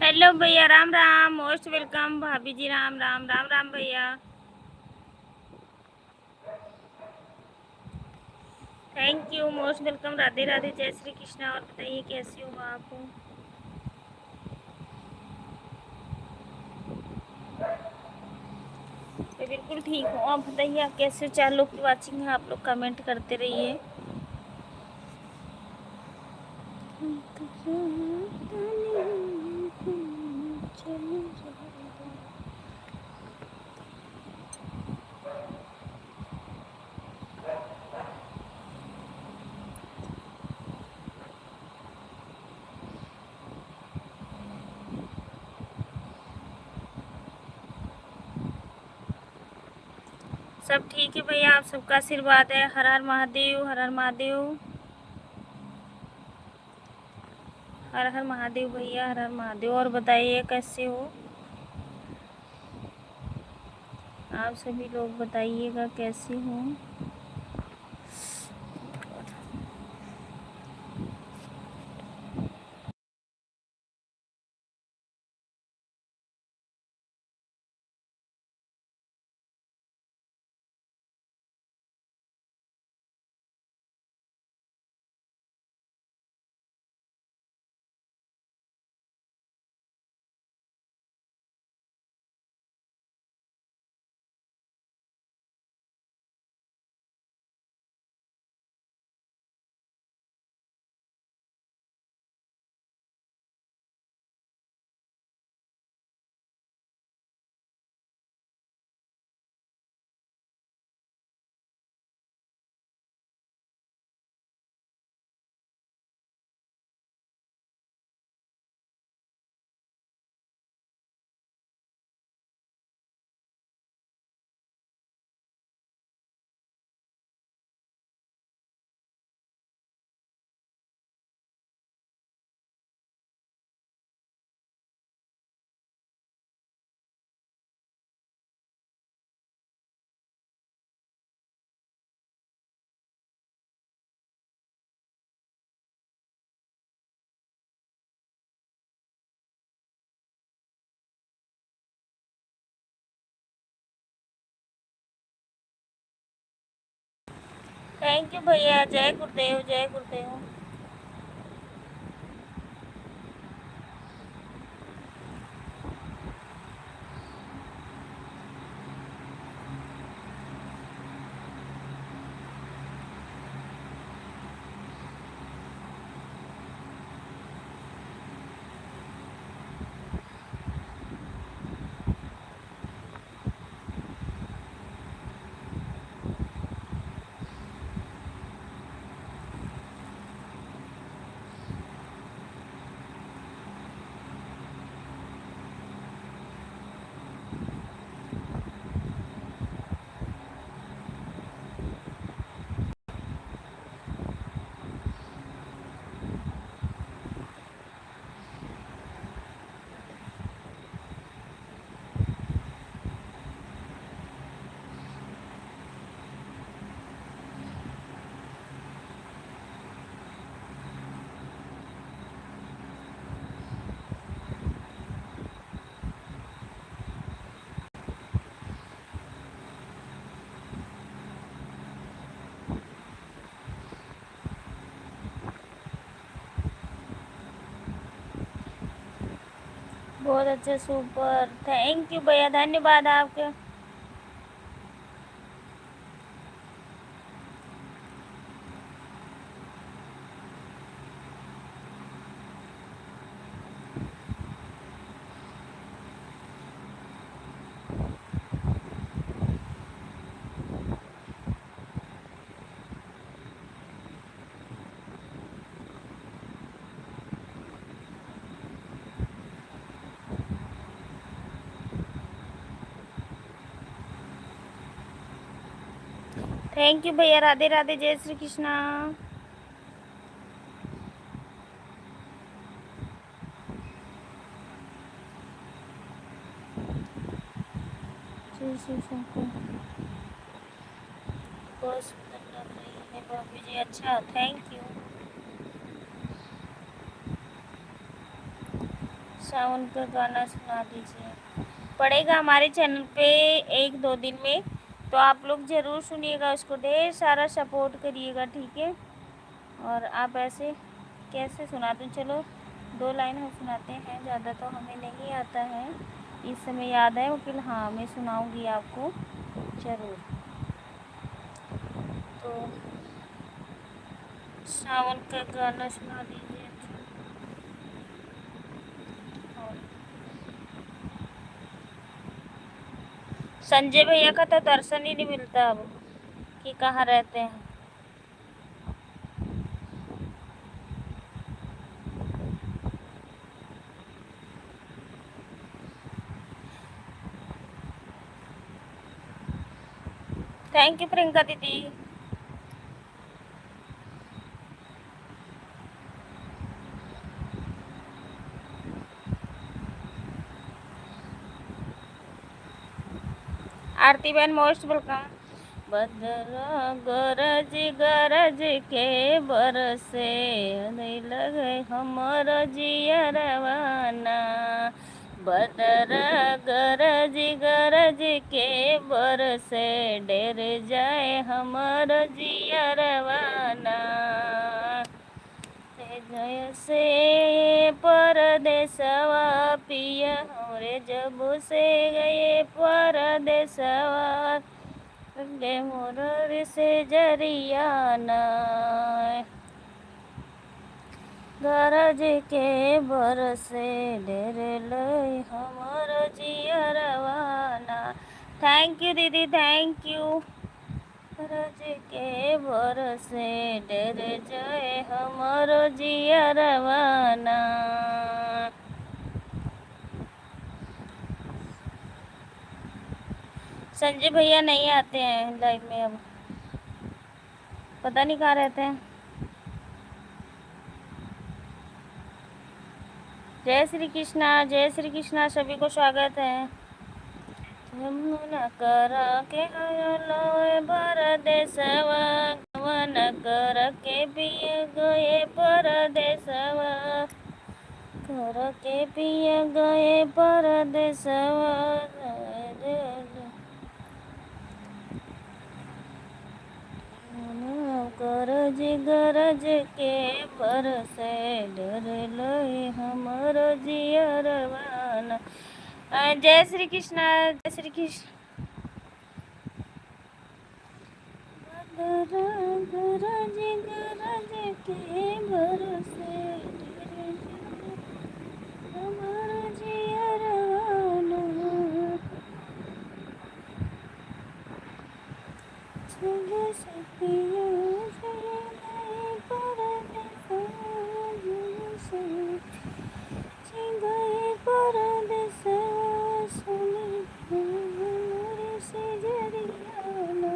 हेलो भैया, राम राम, मोस्ट वेलकम भाभी जी, राम राम राम राम भैया, thank you, most welcome, Radhe Radhe, जय श्री कृष्णा। और बताइए कैसी हो आप? मैं बिल्कुल ठीक हूँ, आप बताइए आप कैसे? 4 लोग की वाचिंग है, आप लोग कमेंट करते रहिए। सब ठीक है भैया, आप सबका आशीर्वाद है। हर हर महादेव, हर हर महादेव, हर हर महादेव भैया, हर हर महादेव। और बताइए कैसे हो आप सभी लोग, बताइएगा कैसे हो? थैंक यू भैया, जय गुरुदेव, जय गुरुदेव। बहुत अच्छे, सुपर, थैंक यू भैया, धन्यवाद आपके। थैंक यू भैया, राधे राधे, जय श्री कृष्णा। जय श्री शंकर, बहुत सुंदर लग रही है भाभी जी। अच्छा, थैंक यू। सावन का गाना सुना दीजिए। पड़ेगा हमारे चैनल पे 1-2 दिन में, तो आप लोग ज़रूर सुनिएगा उसको, ढेर सारा सपोर्ट करिएगा, ठीक है। और आप ऐसे कैसे सुना दूँ, चलो 2 लाइन हम सुनाते हैं, ज़्यादा तो हमें नहीं आता है इस समय, याद है वकील, हाँ मैं सुनाऊँगी आपको ज़रूर। तो सावन का गाना सुना दीजिए। और संजय भैया का तो दर्शन ही नहीं मिलता अब, कि कहाँ रहते हैं। थैंक यू प्रियंका दीदी। आरती बहन मोस्ट वेलकम। बदरा गरज गरज के बरसे, नहीं लगे हमर जिया रवाना। बदरा गरज गरज के बरसे, डेर जाए हमर जिया रवाना। जैसे परदेसवा पिया हमरे, जब से गए परदेसवा, गे मोर से जरियाना। गरज के बरसे, डेर लय हमर जियरवाना। थैंक यू दीदी, थैंक यू। गरज के बरसे, डेर जाए हमर जियरवाना। संजय भैया नहीं आते हैं लाइव में अब, पता नहीं कहाँ रहते हैं। जय श्री कृष्णा, जय श्री कृष्णा, सभी को स्वागत है। यमुना करा के लोए परदेसवा, गवन कर के पिय गए परदेसवा, कर के पिय गए परदेसवा। गरज गरज के बरसे, डर लय हमर जियरवाना। जय श्री कृष्ण, जय श्री कृष्ण। गरज गरज के बरसे, हमर जियरवाना। जब से पिया गए परदेसवा, जब से गए परदेसवा, सुनी हमर से जरियाना।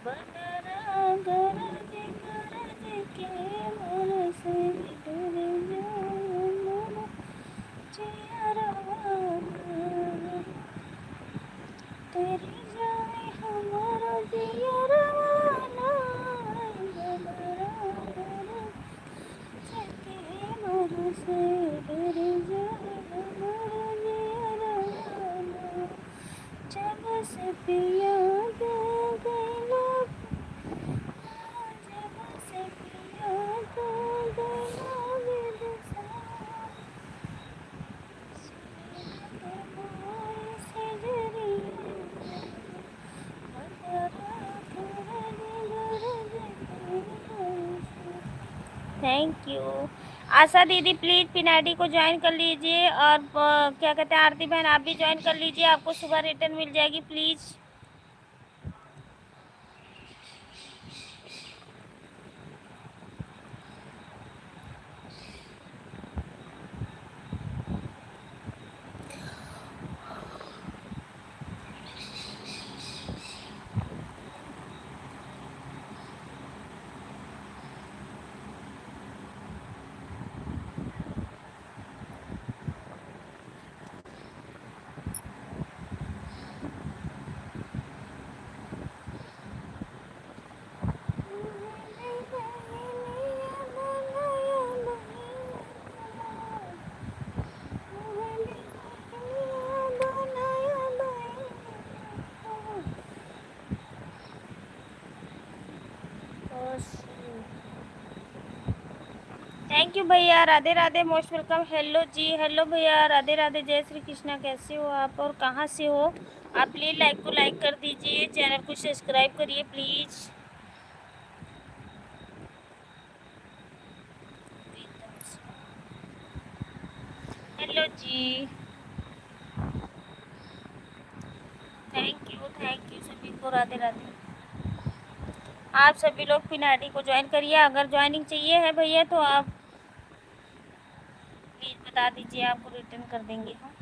बदरा गरज गरज के बरसे, डर जाए हमर जियरवाना। तेरी जाए हमर जियरवाना। बदरा गरज के बरसे, डर जाए हमर जियरवाना। जब से पिया गइला, जब से पिया गइला विदेशवा, थैंक यू। आशा दीदी प्लीज़ पिनाडी को ज्वाइन कर लीजिए, और क्या कहते हैं आरती बहन आप भी ज्वाइन कर लीजिए, आपको सुबह रिटर्न मिल जाएगी प्लीज़। थैंक यू भैया, Radhe Radhe, most welcome. Hello जी, हेलो भैया, राधे राधे, जय श्री कृष्णा। कैसे हो आप और कहाँ से हो आप? प्लीज़ लाइक को लाइक कर दीजिए, चैनल को सब्सक्राइब करिए प्लीज़। हेलो जी, थैंक यू सभी को, राधे राधे। आप सभी लोग पिनाडी को ज्वाइन करिए। अगर ज्वाइनिंग चाहिए है भैया तो आप प्लीज़ बता दीजिए, आपको रिटर्न कर देंगे हम।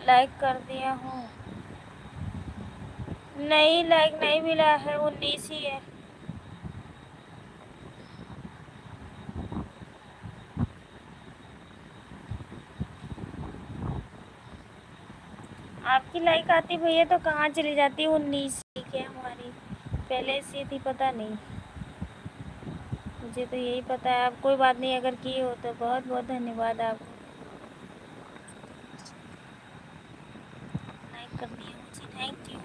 लाइक कर दिया हूँ। नहीं, लाइक नहीं मिला है, 19 ही है। आपकी लाइक आती भैया तो कहाँ चली जाती? 19 लाइक है हमारी, पहले से थी पता नहीं, मुझे तो यही पता है। आप कोई बात नहीं, अगर किए हो तो बहुत बहुत धन्यवाद आपको। लाइक कर दिए मुझे, थैंक यू।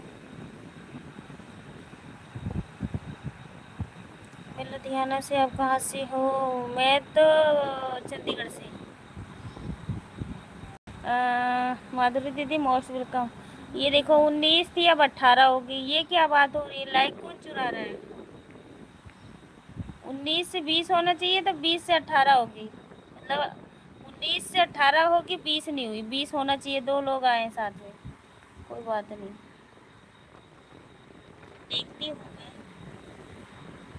मैं लुधियाना से, आप कहाँ से हो? मैं तो चंडीगढ़ से। माधुरी दीदी मोस्ट वेलकम। ये देखो 19 थी, अब 18 होगी, ये क्या बात हो रही है? लाइक कौन चुरा रहा है? 19 से 20 होना चाहिए, तो 20 से 18 होगी, मतलब 19 से 18 होगी, 20 नहीं हुई, 20 होना चाहिए। 2 लोग आए हैं साथ में, कोई बात नहीं, देखती हूँ मैं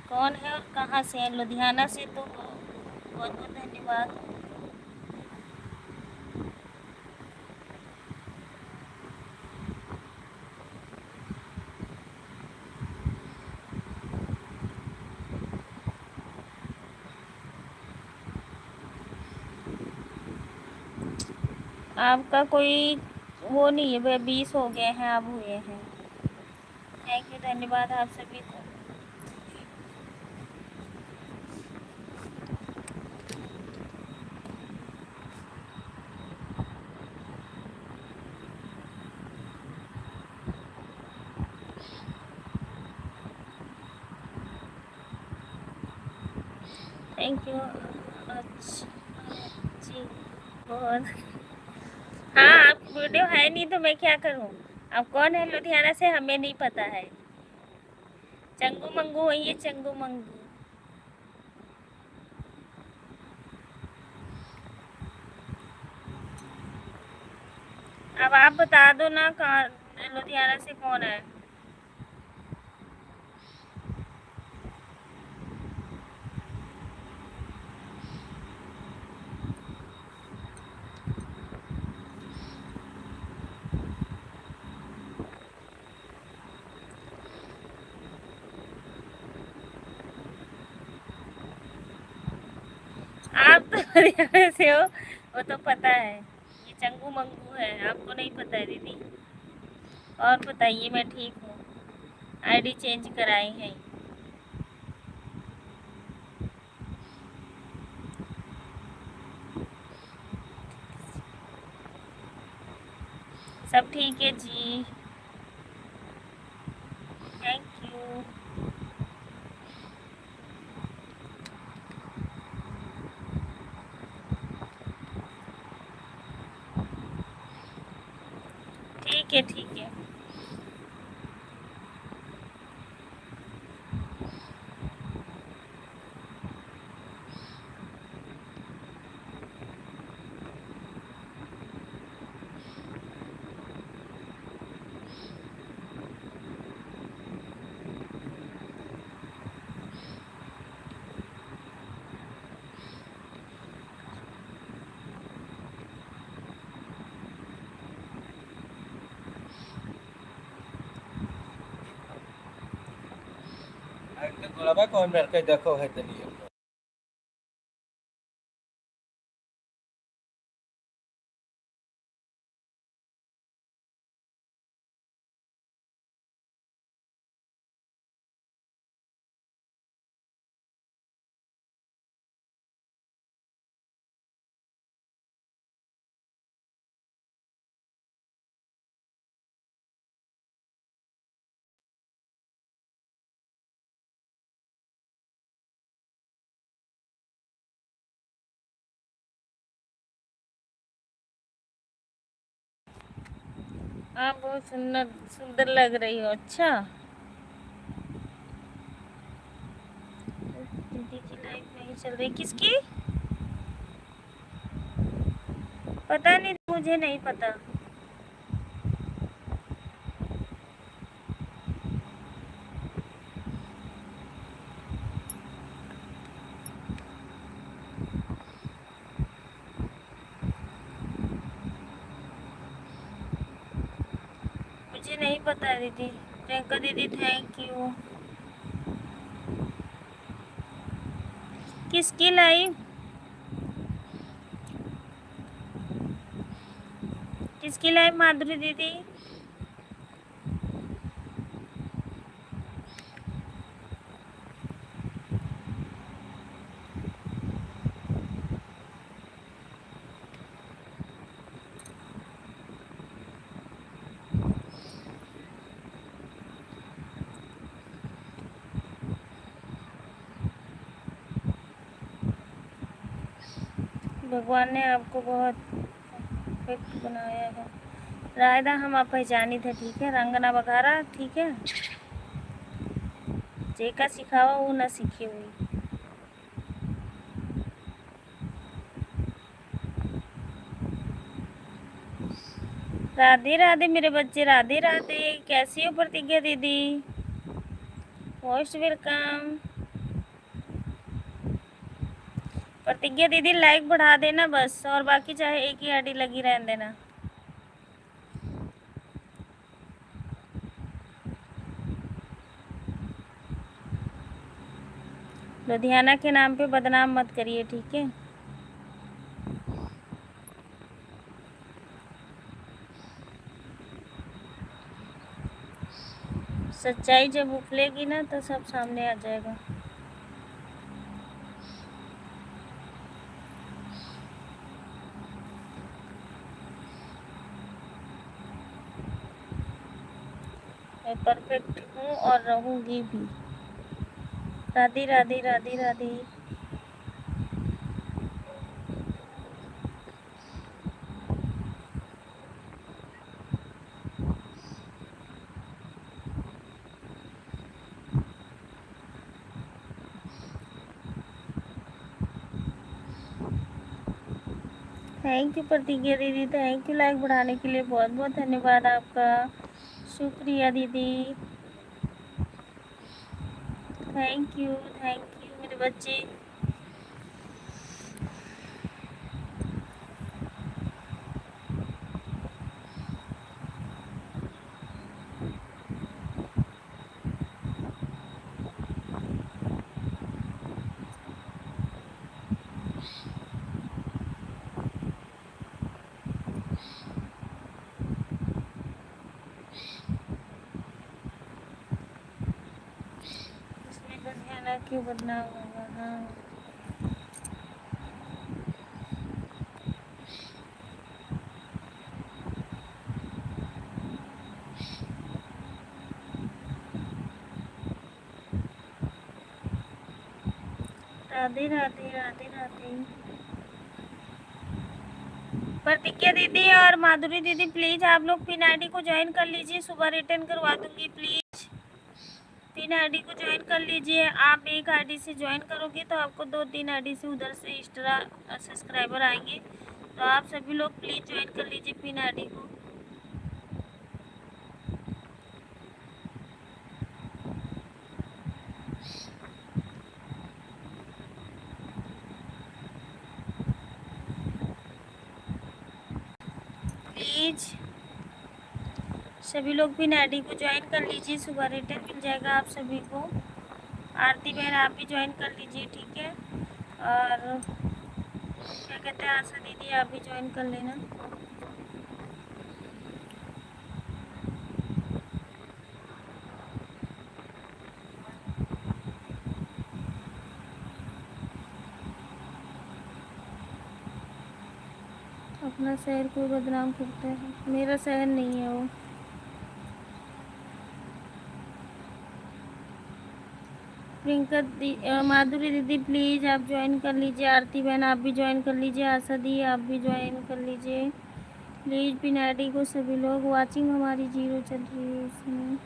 कौन है और कहाँ से है। लुधियाना से तो बहुत बहुत धन्यवाद। आपका कोई वो नहीं है भैया, 20 हो गए हैं, अब हुए हैं। थैंक यू, धन्यवाद आप सभी को। Thank you. अच्छा जी, बहुत। हाँ, आप वीडियो है नहीं तो मैं क्या करूँ? आप कौन है लुधियाना से, हमें नहीं पता है। चंगू मंगू है ये, चंगू मंगू। अब आप बता दो ना, कहाँ लुधियाना से कौन है? आप तो लुधियाना से हो, वो तो पता है। ये चंगू मंगू है, आपको नहीं पता है दीदी? और बताइए, मैं ठीक हूँ, आईडी चेंज कराई है। सब ठीक है जी, थैंक यू। है ठीक है। कौन लड़के देखो है तनिए आप बहुत सुंदर सुंदर लग रही हो। अच्छा, दीदी की लाइफ नहीं चल रही, किसकी? पता नहीं, मुझे नहीं पता। मुझे नहीं पता दीदी। प्रियंका दीदी थैंक यू। किसकी लाइव? किसकी लाइव माधुरी दीदी? भगवान ने आपको बहुत परफेक्ट बनाया है। रायदा हम आप पहचानी थे, ठीक है। रंगना बघारा, ठीक है। जेका सिखावा वो ना सीखी हुई। राधे राधे मेरे बच्चे, राधे राधे। कैसी हो प्रतिज्ञा दीदी? Most welcome. प्रतिज्ञा दीदी लाइक बढ़ा देना बस, और बाकी चाहे एक ही आईडी लगी रहने देना। लुधियाना के नाम पे बदनाम मत करिए, ठीक है। सच्चाई जब उफलेगी ना तो सब सामने आ जाएगा। मैं परफेक्ट हूँ और रहूँगी भी। राधे राधे राधे राधे। थैंक यू प्रतिज्ञा दीदी, थैंक यू लाइक बढ़ाने के लिए, बहुत बहुत धन्यवाद आपका। शुक्रिया दीदी, थैंक यू मेरे बच्चे। इसमें लुधियाना क्यों बदनाम होगा? हाँ, राधे राधे राधे राधे। प्रतिज्ञा दीदी और माधुरी दीदी प्लीज आप लोग पिन आईडी को ज्वाइन कर लीजिए, सुबह रिटर्न करवा दूंगी। प्लीज पिन आईडी को ज्वाइन कर लीजिए। आप एक आईडी से ज्वाइन करोगे तो आपको 2-3 आईडी से उधर से एक्स्ट्रा सब्सक्राइबर आएंगे, तो आप सभी लोग प्लीज ज्वाइन कर लीजिए पिन आईडी को। प्लीज सभी लोग पिन आईडी को ज्वाइन कर लीजिए, सुबह रिटर्न मिल जाएगा आप सभी को। आरती बहन आप भी ज्वाइन कर लीजिए, ठीक है। और क्या कहते हैं आशा दीदी आप भी ज्वाइन कर लेना। अपना शहर कोई बदनाम करता है, मेरा शहर नहीं है वो। प्रियंका माधुरी दीदी प्लीज़ आप ज्वाइन कर लीजिए। आरती बहन आप भी ज्वाइन कर लीजिए। आशा दी आप भी ज्वाइन कर लीजिए प्लीज़ पिन आईडी को। सभी लोग वाचिंग हमारी 0 चल रही है इसमें।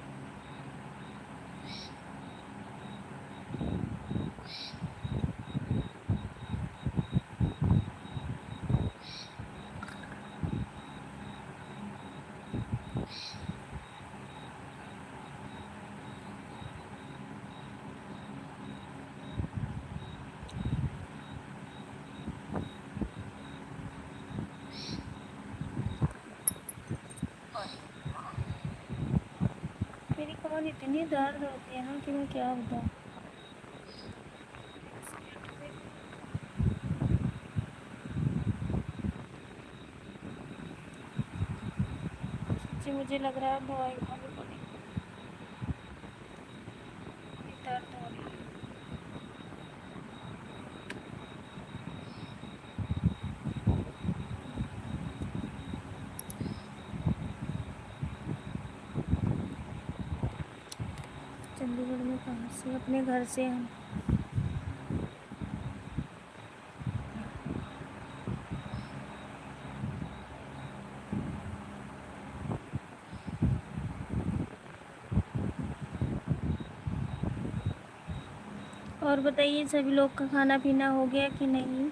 मेरी कमर इतनी दर्द होती है ना कि मैं क्या बताऊँ। सच्ची मुझे लग रहा है दवाई खानी पड़ेगी, दर्द हो रही है। चंडीगढ़ में कहाँ से? अपने घर से हम। और बताइए सभी लोग का खाना पीना हो गया कि नहीं?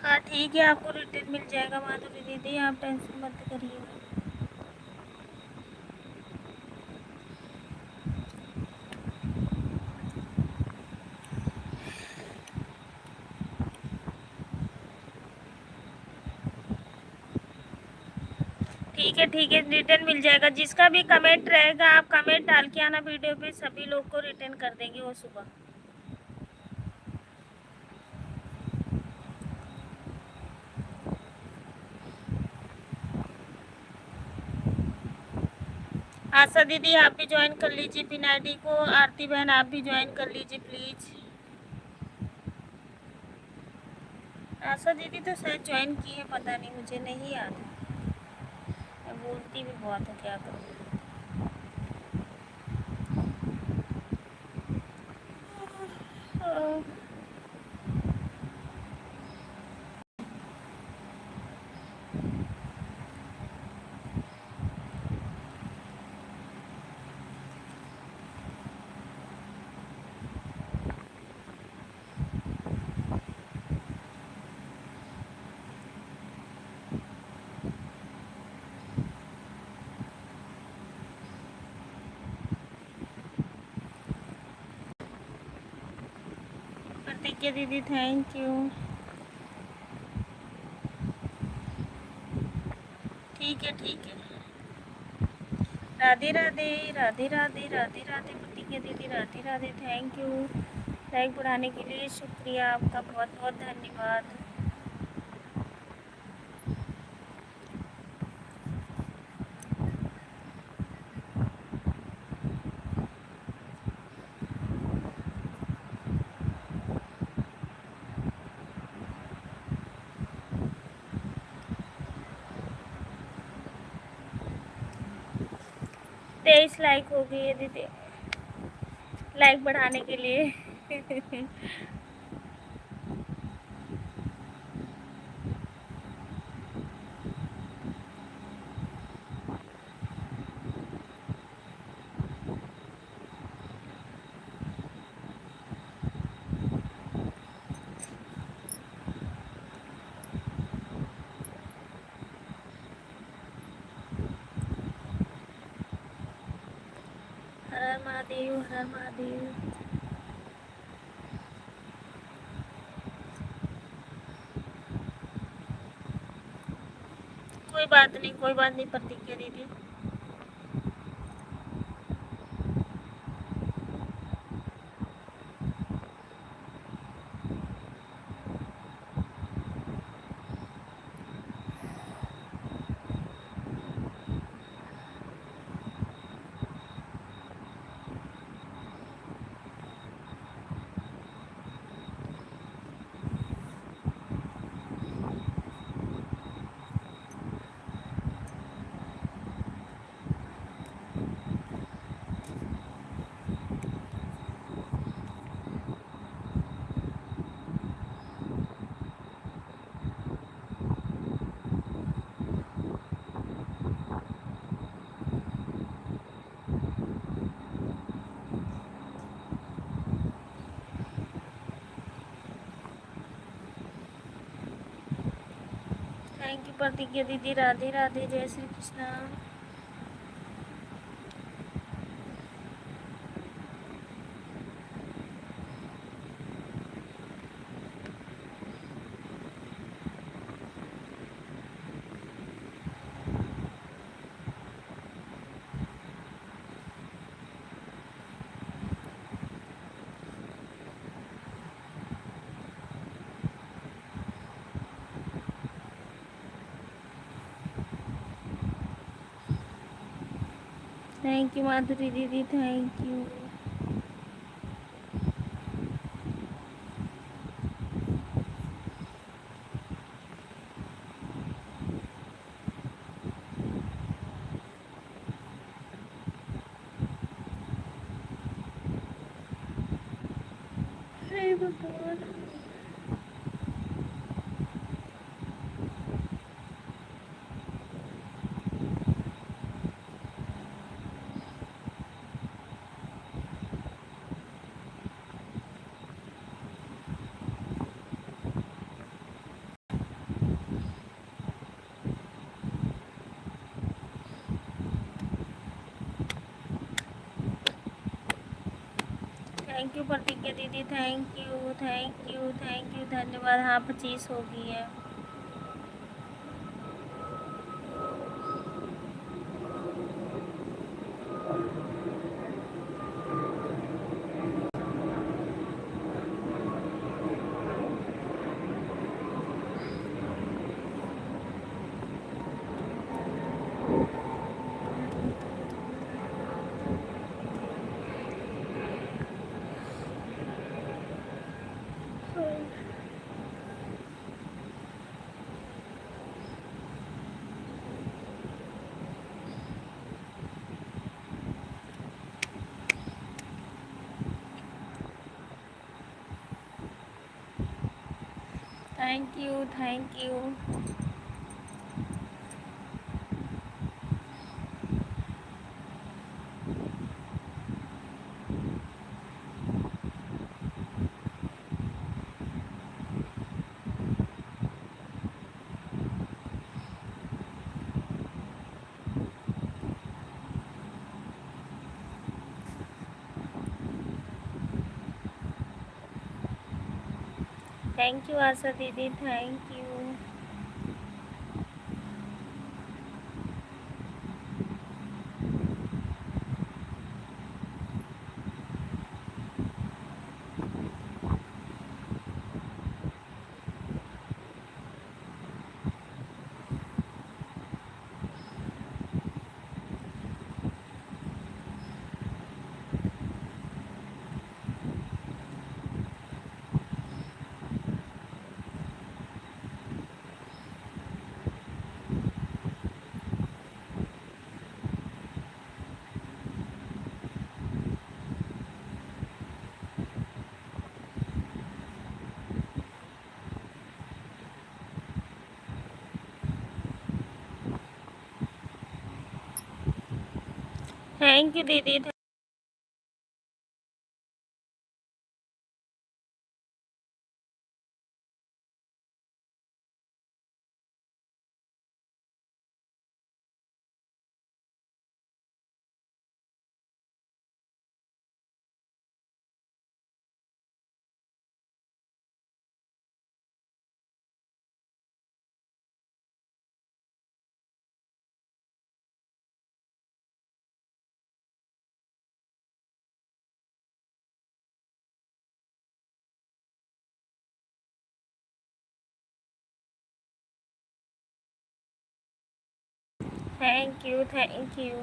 हाँ ठीक है, आपको रिटर्न मिल जाएगा माधुरी दीदी, आप टेंशन मत करिए। ठीक है रिटर्न मिल जाएगा। जिसका भी कमेंट रहेगा आप कमेंट डाल के आना वीडियो पे, सभी लोग को रिटर्न कर देंगे वो सुबह। आशा दीदी आप भी ज्वाइन कर लीजिए पिन आईडी को। आरती बहन आप भी ज्वाइन कर लीजिए प्लीज। आशा दीदी तो शायद ज्वाइन की है, पता नहीं, मुझे नहीं याद है, मैं बोलती भी बहुत हूँ, क्या करूँ। प्रतिज्ञा दीदी थैंक यू। ठीक है राधे राधे राधे राधे राधे राधे। प्रतिज्ञा दीदी Radhe Radhe, thank you. Like बढ़ाने के लिए शुक्रिया आपका, बहुत बहुत धन्यवाद। 22 लाइक हो गई है दीदी, लाइक बढ़ाने के लिए। हर हर महादेव, हर हर महादेव। कोई बात नहीं, कोई बात नहीं प्रतिज्ञा दीदी। थैंक यू प्रतिज्ञा दीदी, राधे राधे, जय श्री कृष्णा। थैंक यू माधुरी दीदी, थैंक यू। हे भगवान। थैंक यू प्रतिज्ञा दीदी, thank you, thank you, thank you, धन्यवाद। हाँ 25 हो गई है। Thank you, thank you. Thank you Asha दीदी, थैंक यू। थैंक यू दीदी। Thank you thank you.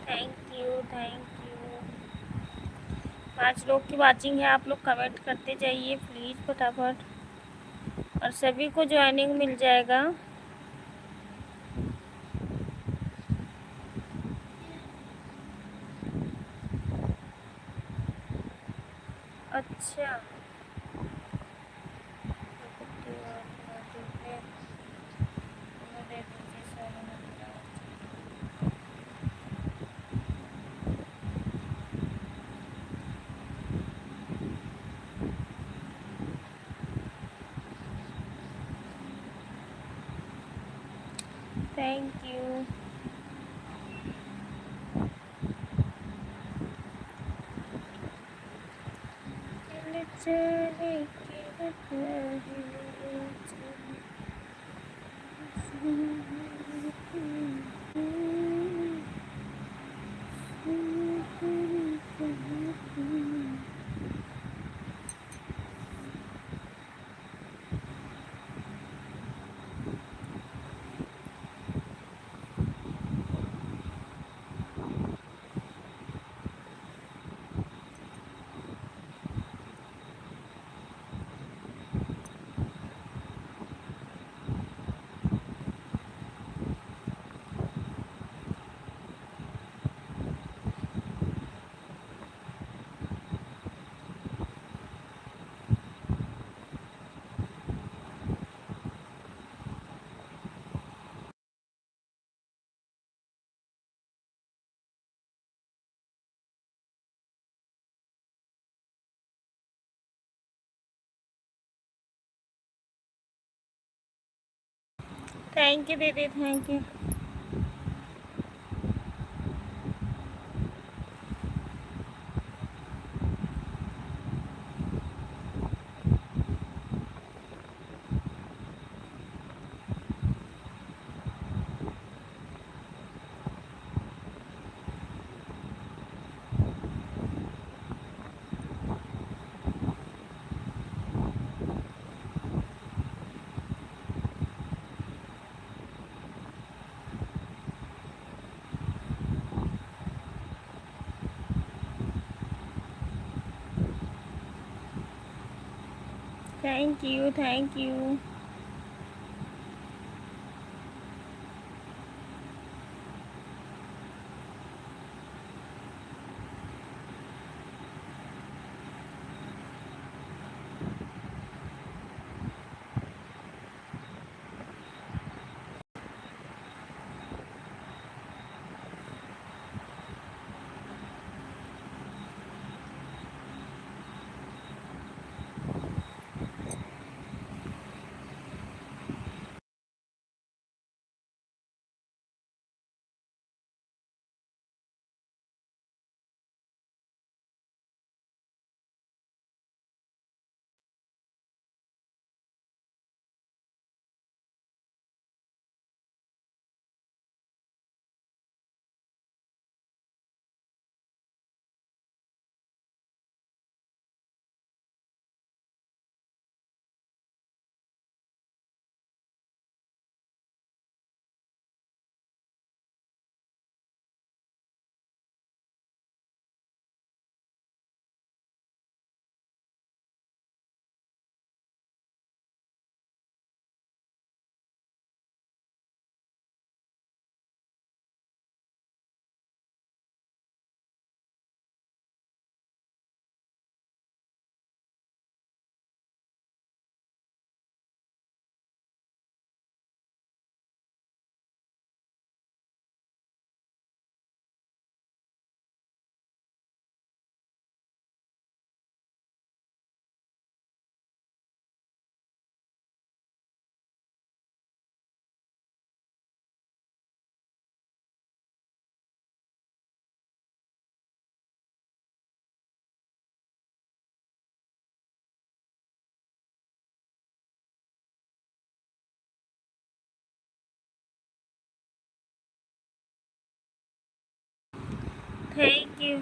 Thank you thank you. 5 लोग की वाचिंग है, आप लोग कमेंट करते जाइए प्लीज़ फटाफट, और सभी को ज्वाइनिंग मिल जाएगा। अच्छा थैंक यू। थैंक यू दीदी thank you. Thank you, thank you. Thank you.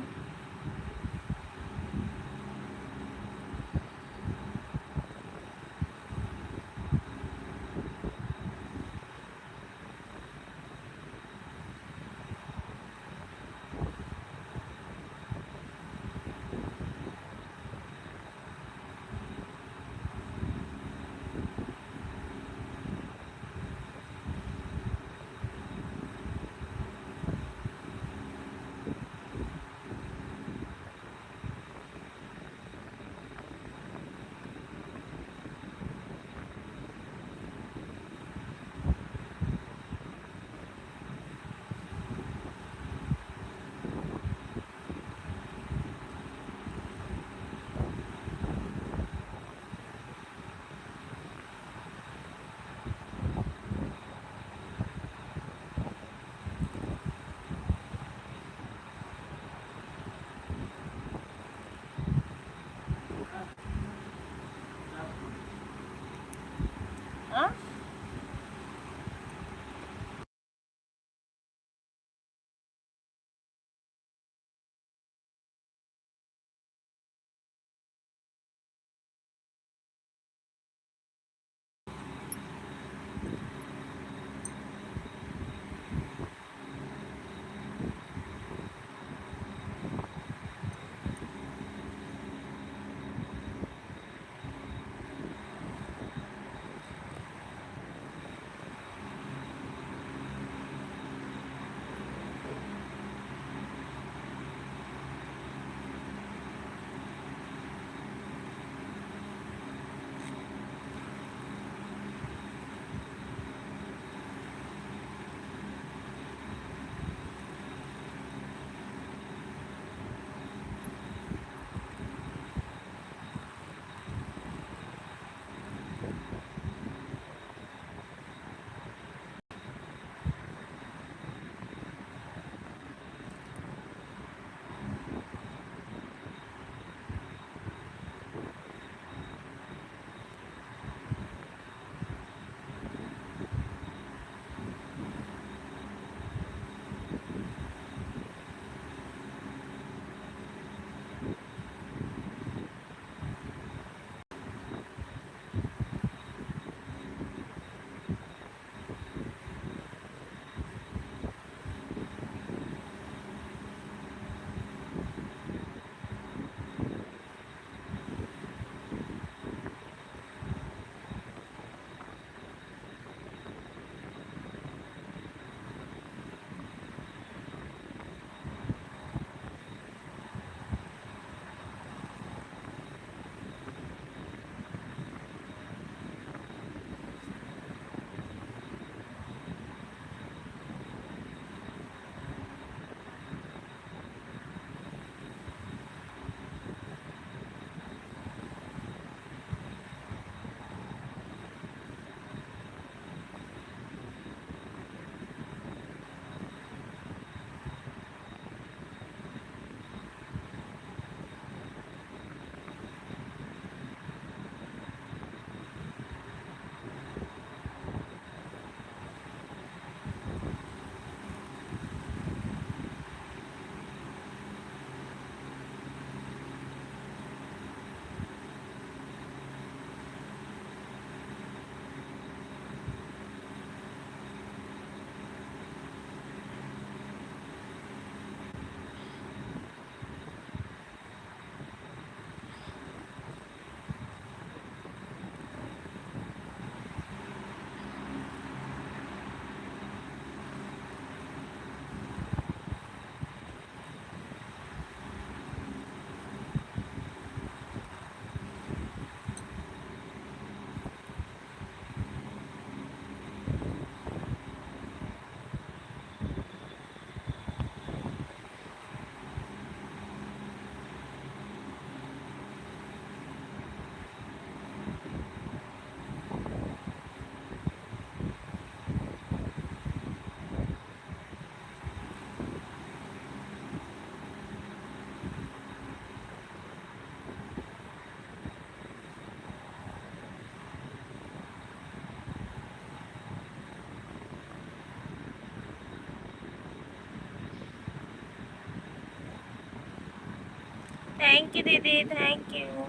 Thank you दीदी, thank you.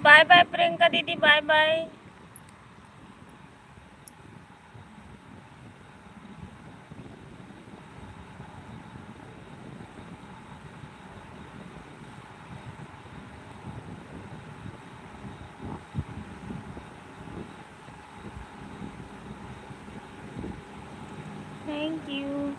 Bye bye Priyanka दीदी, bye bye. Thank you.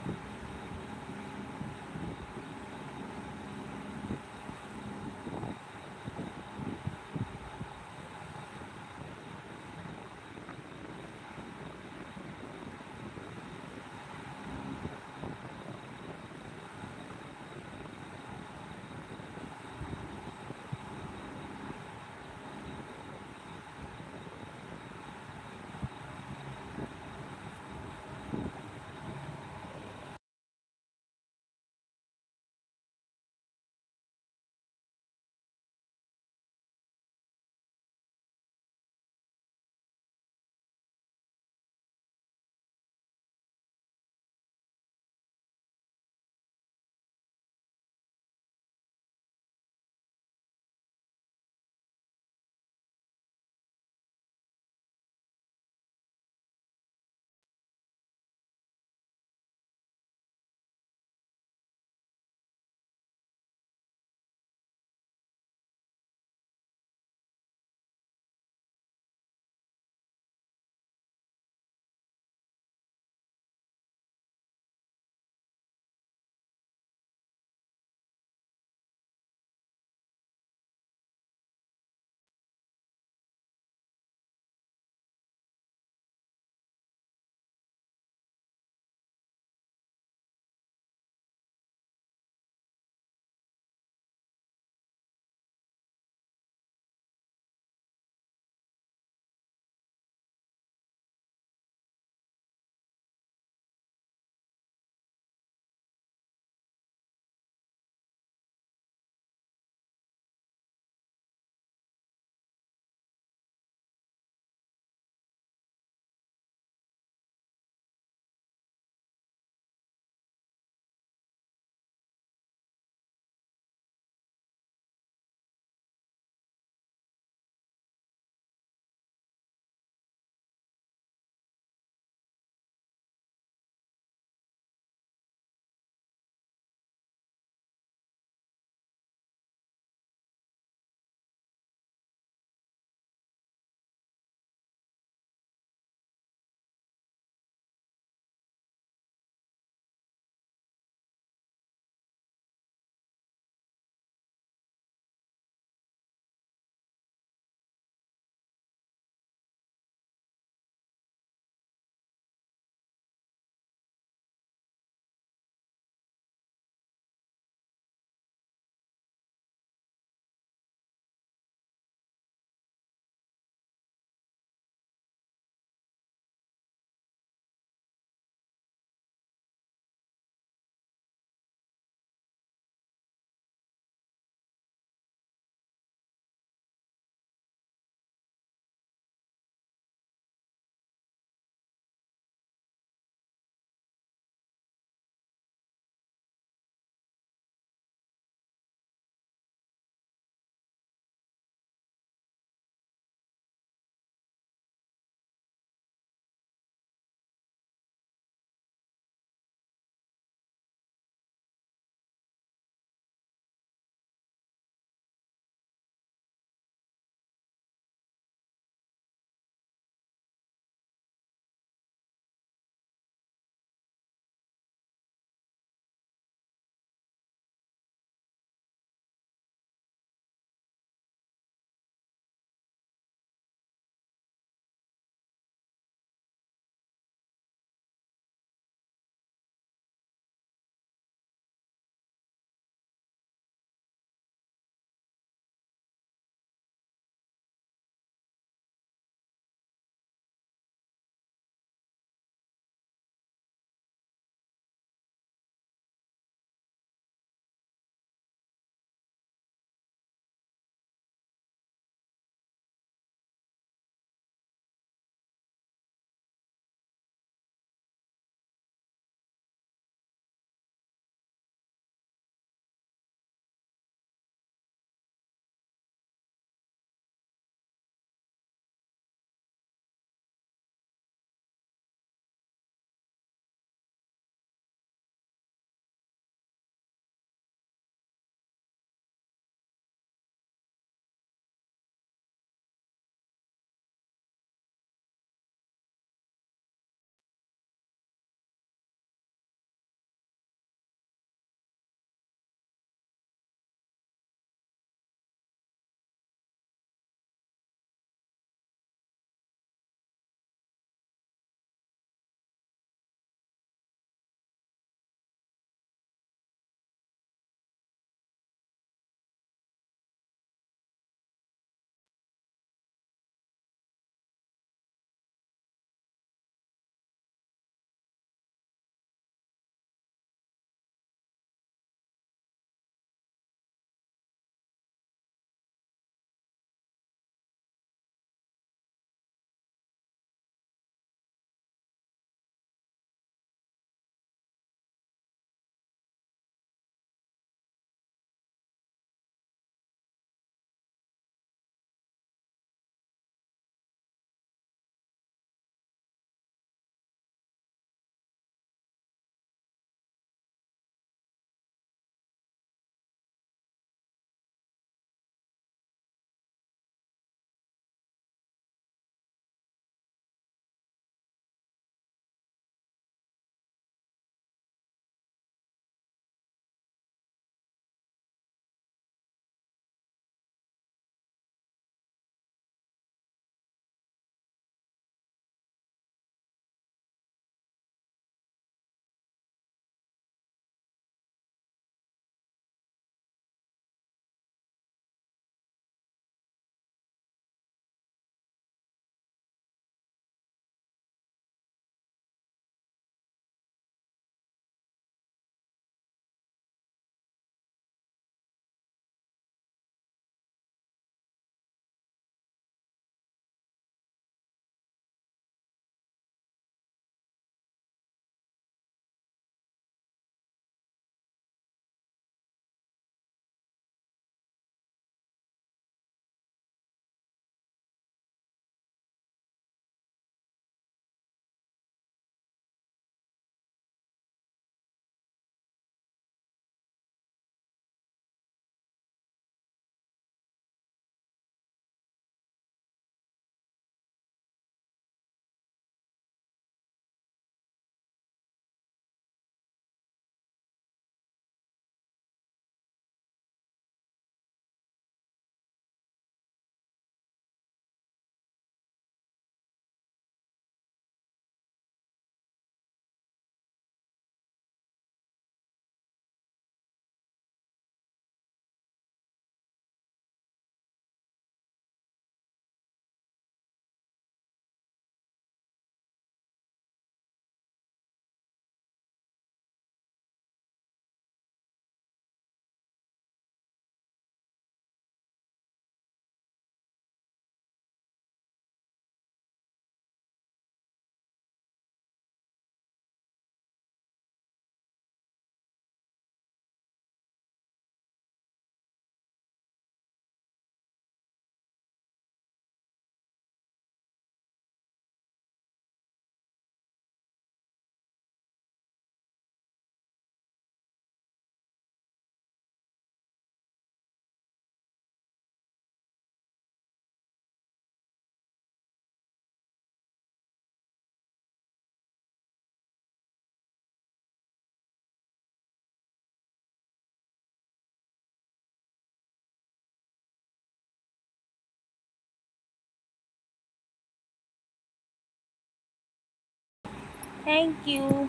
Thank you.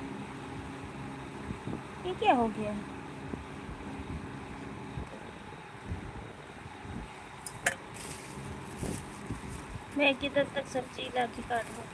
ये क्या हो गया? मैं किधर तक सब्जी ला के काटूँ?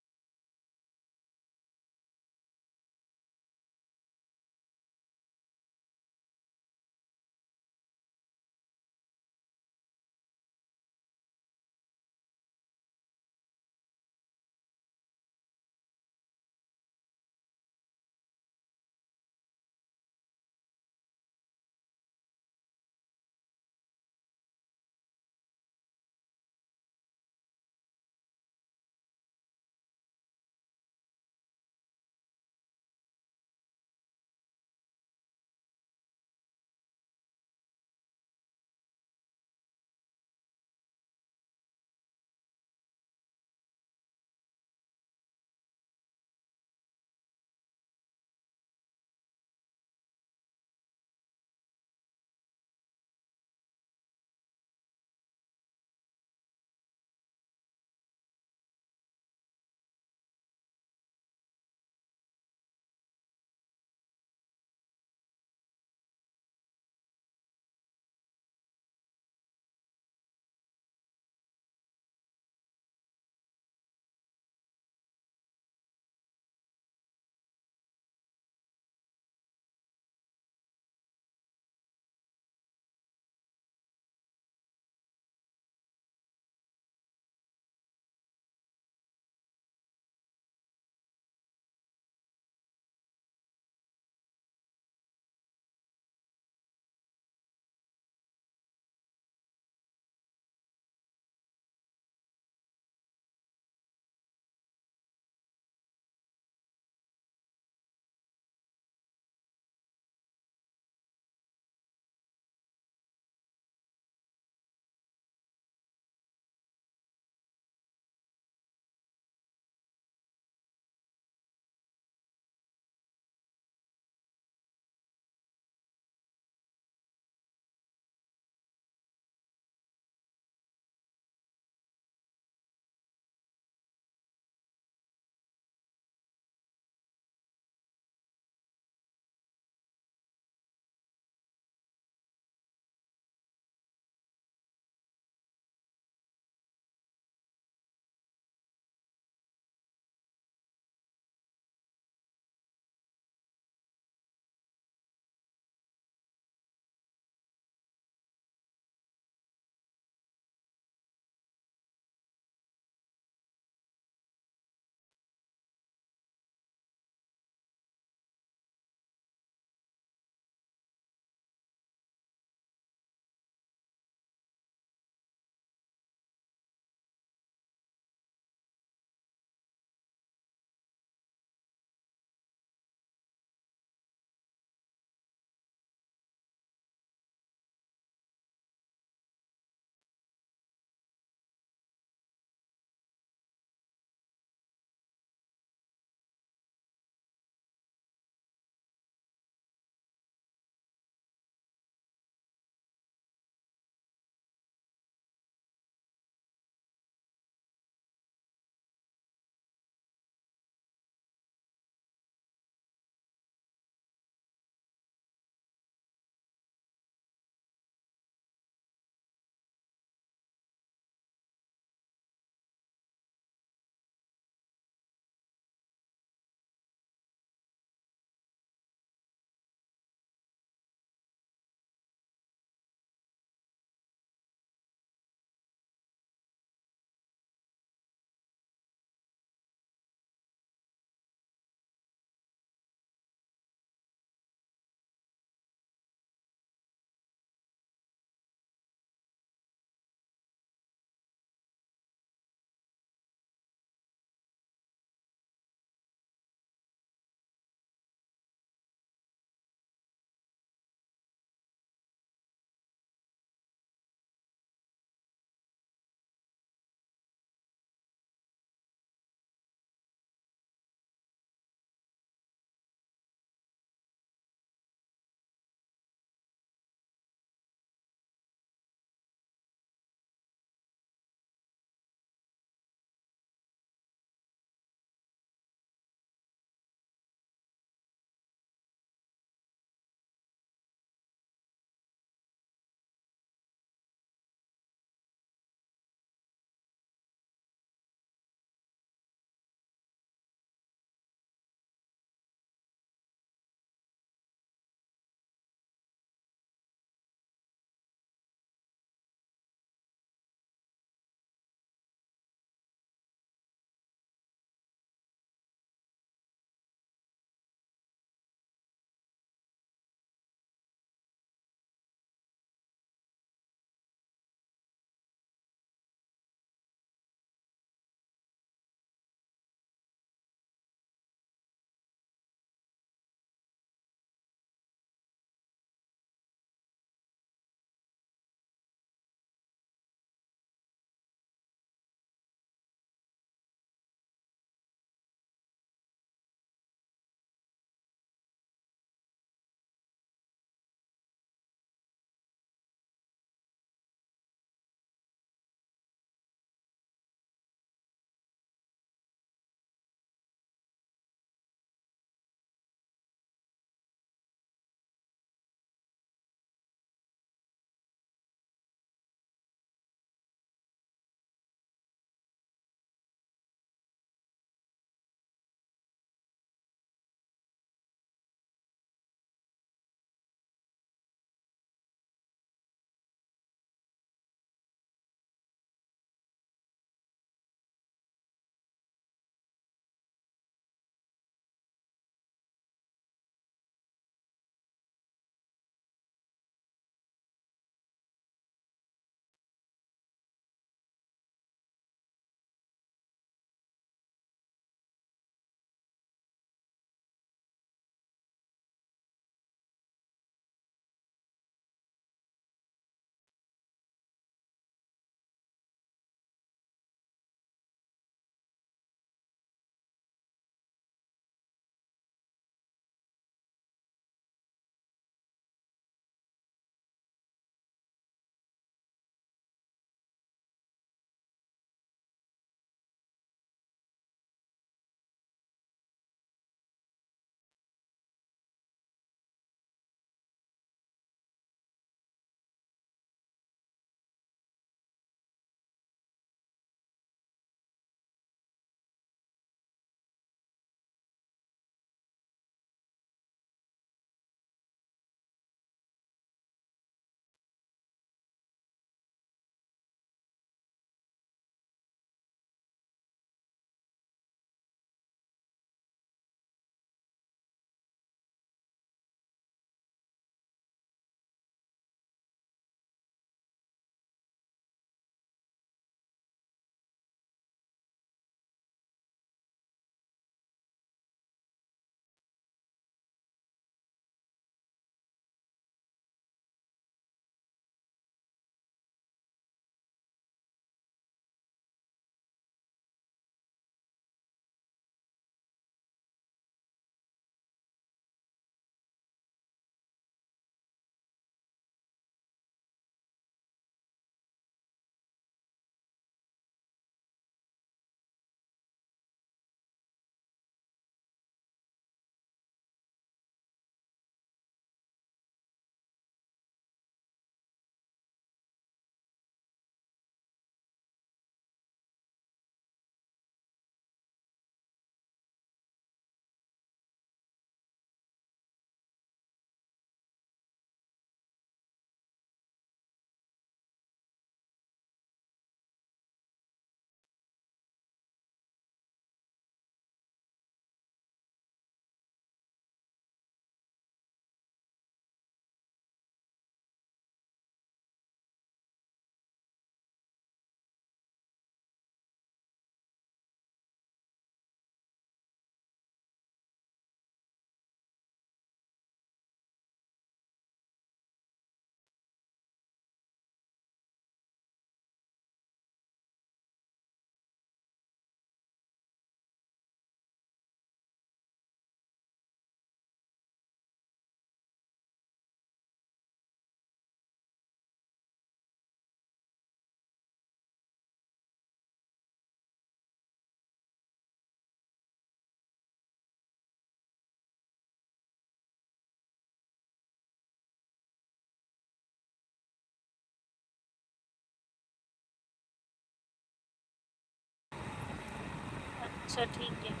अच्छा ठीक है।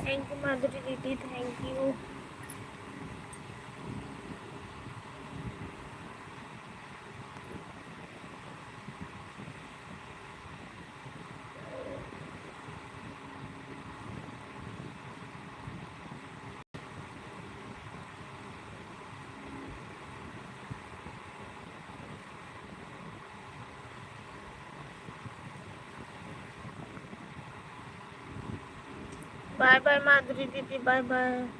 थैंक यू माधुरी दीदी, थैंक यू। बाय बाय माधुरी दीदी, बाय बाय।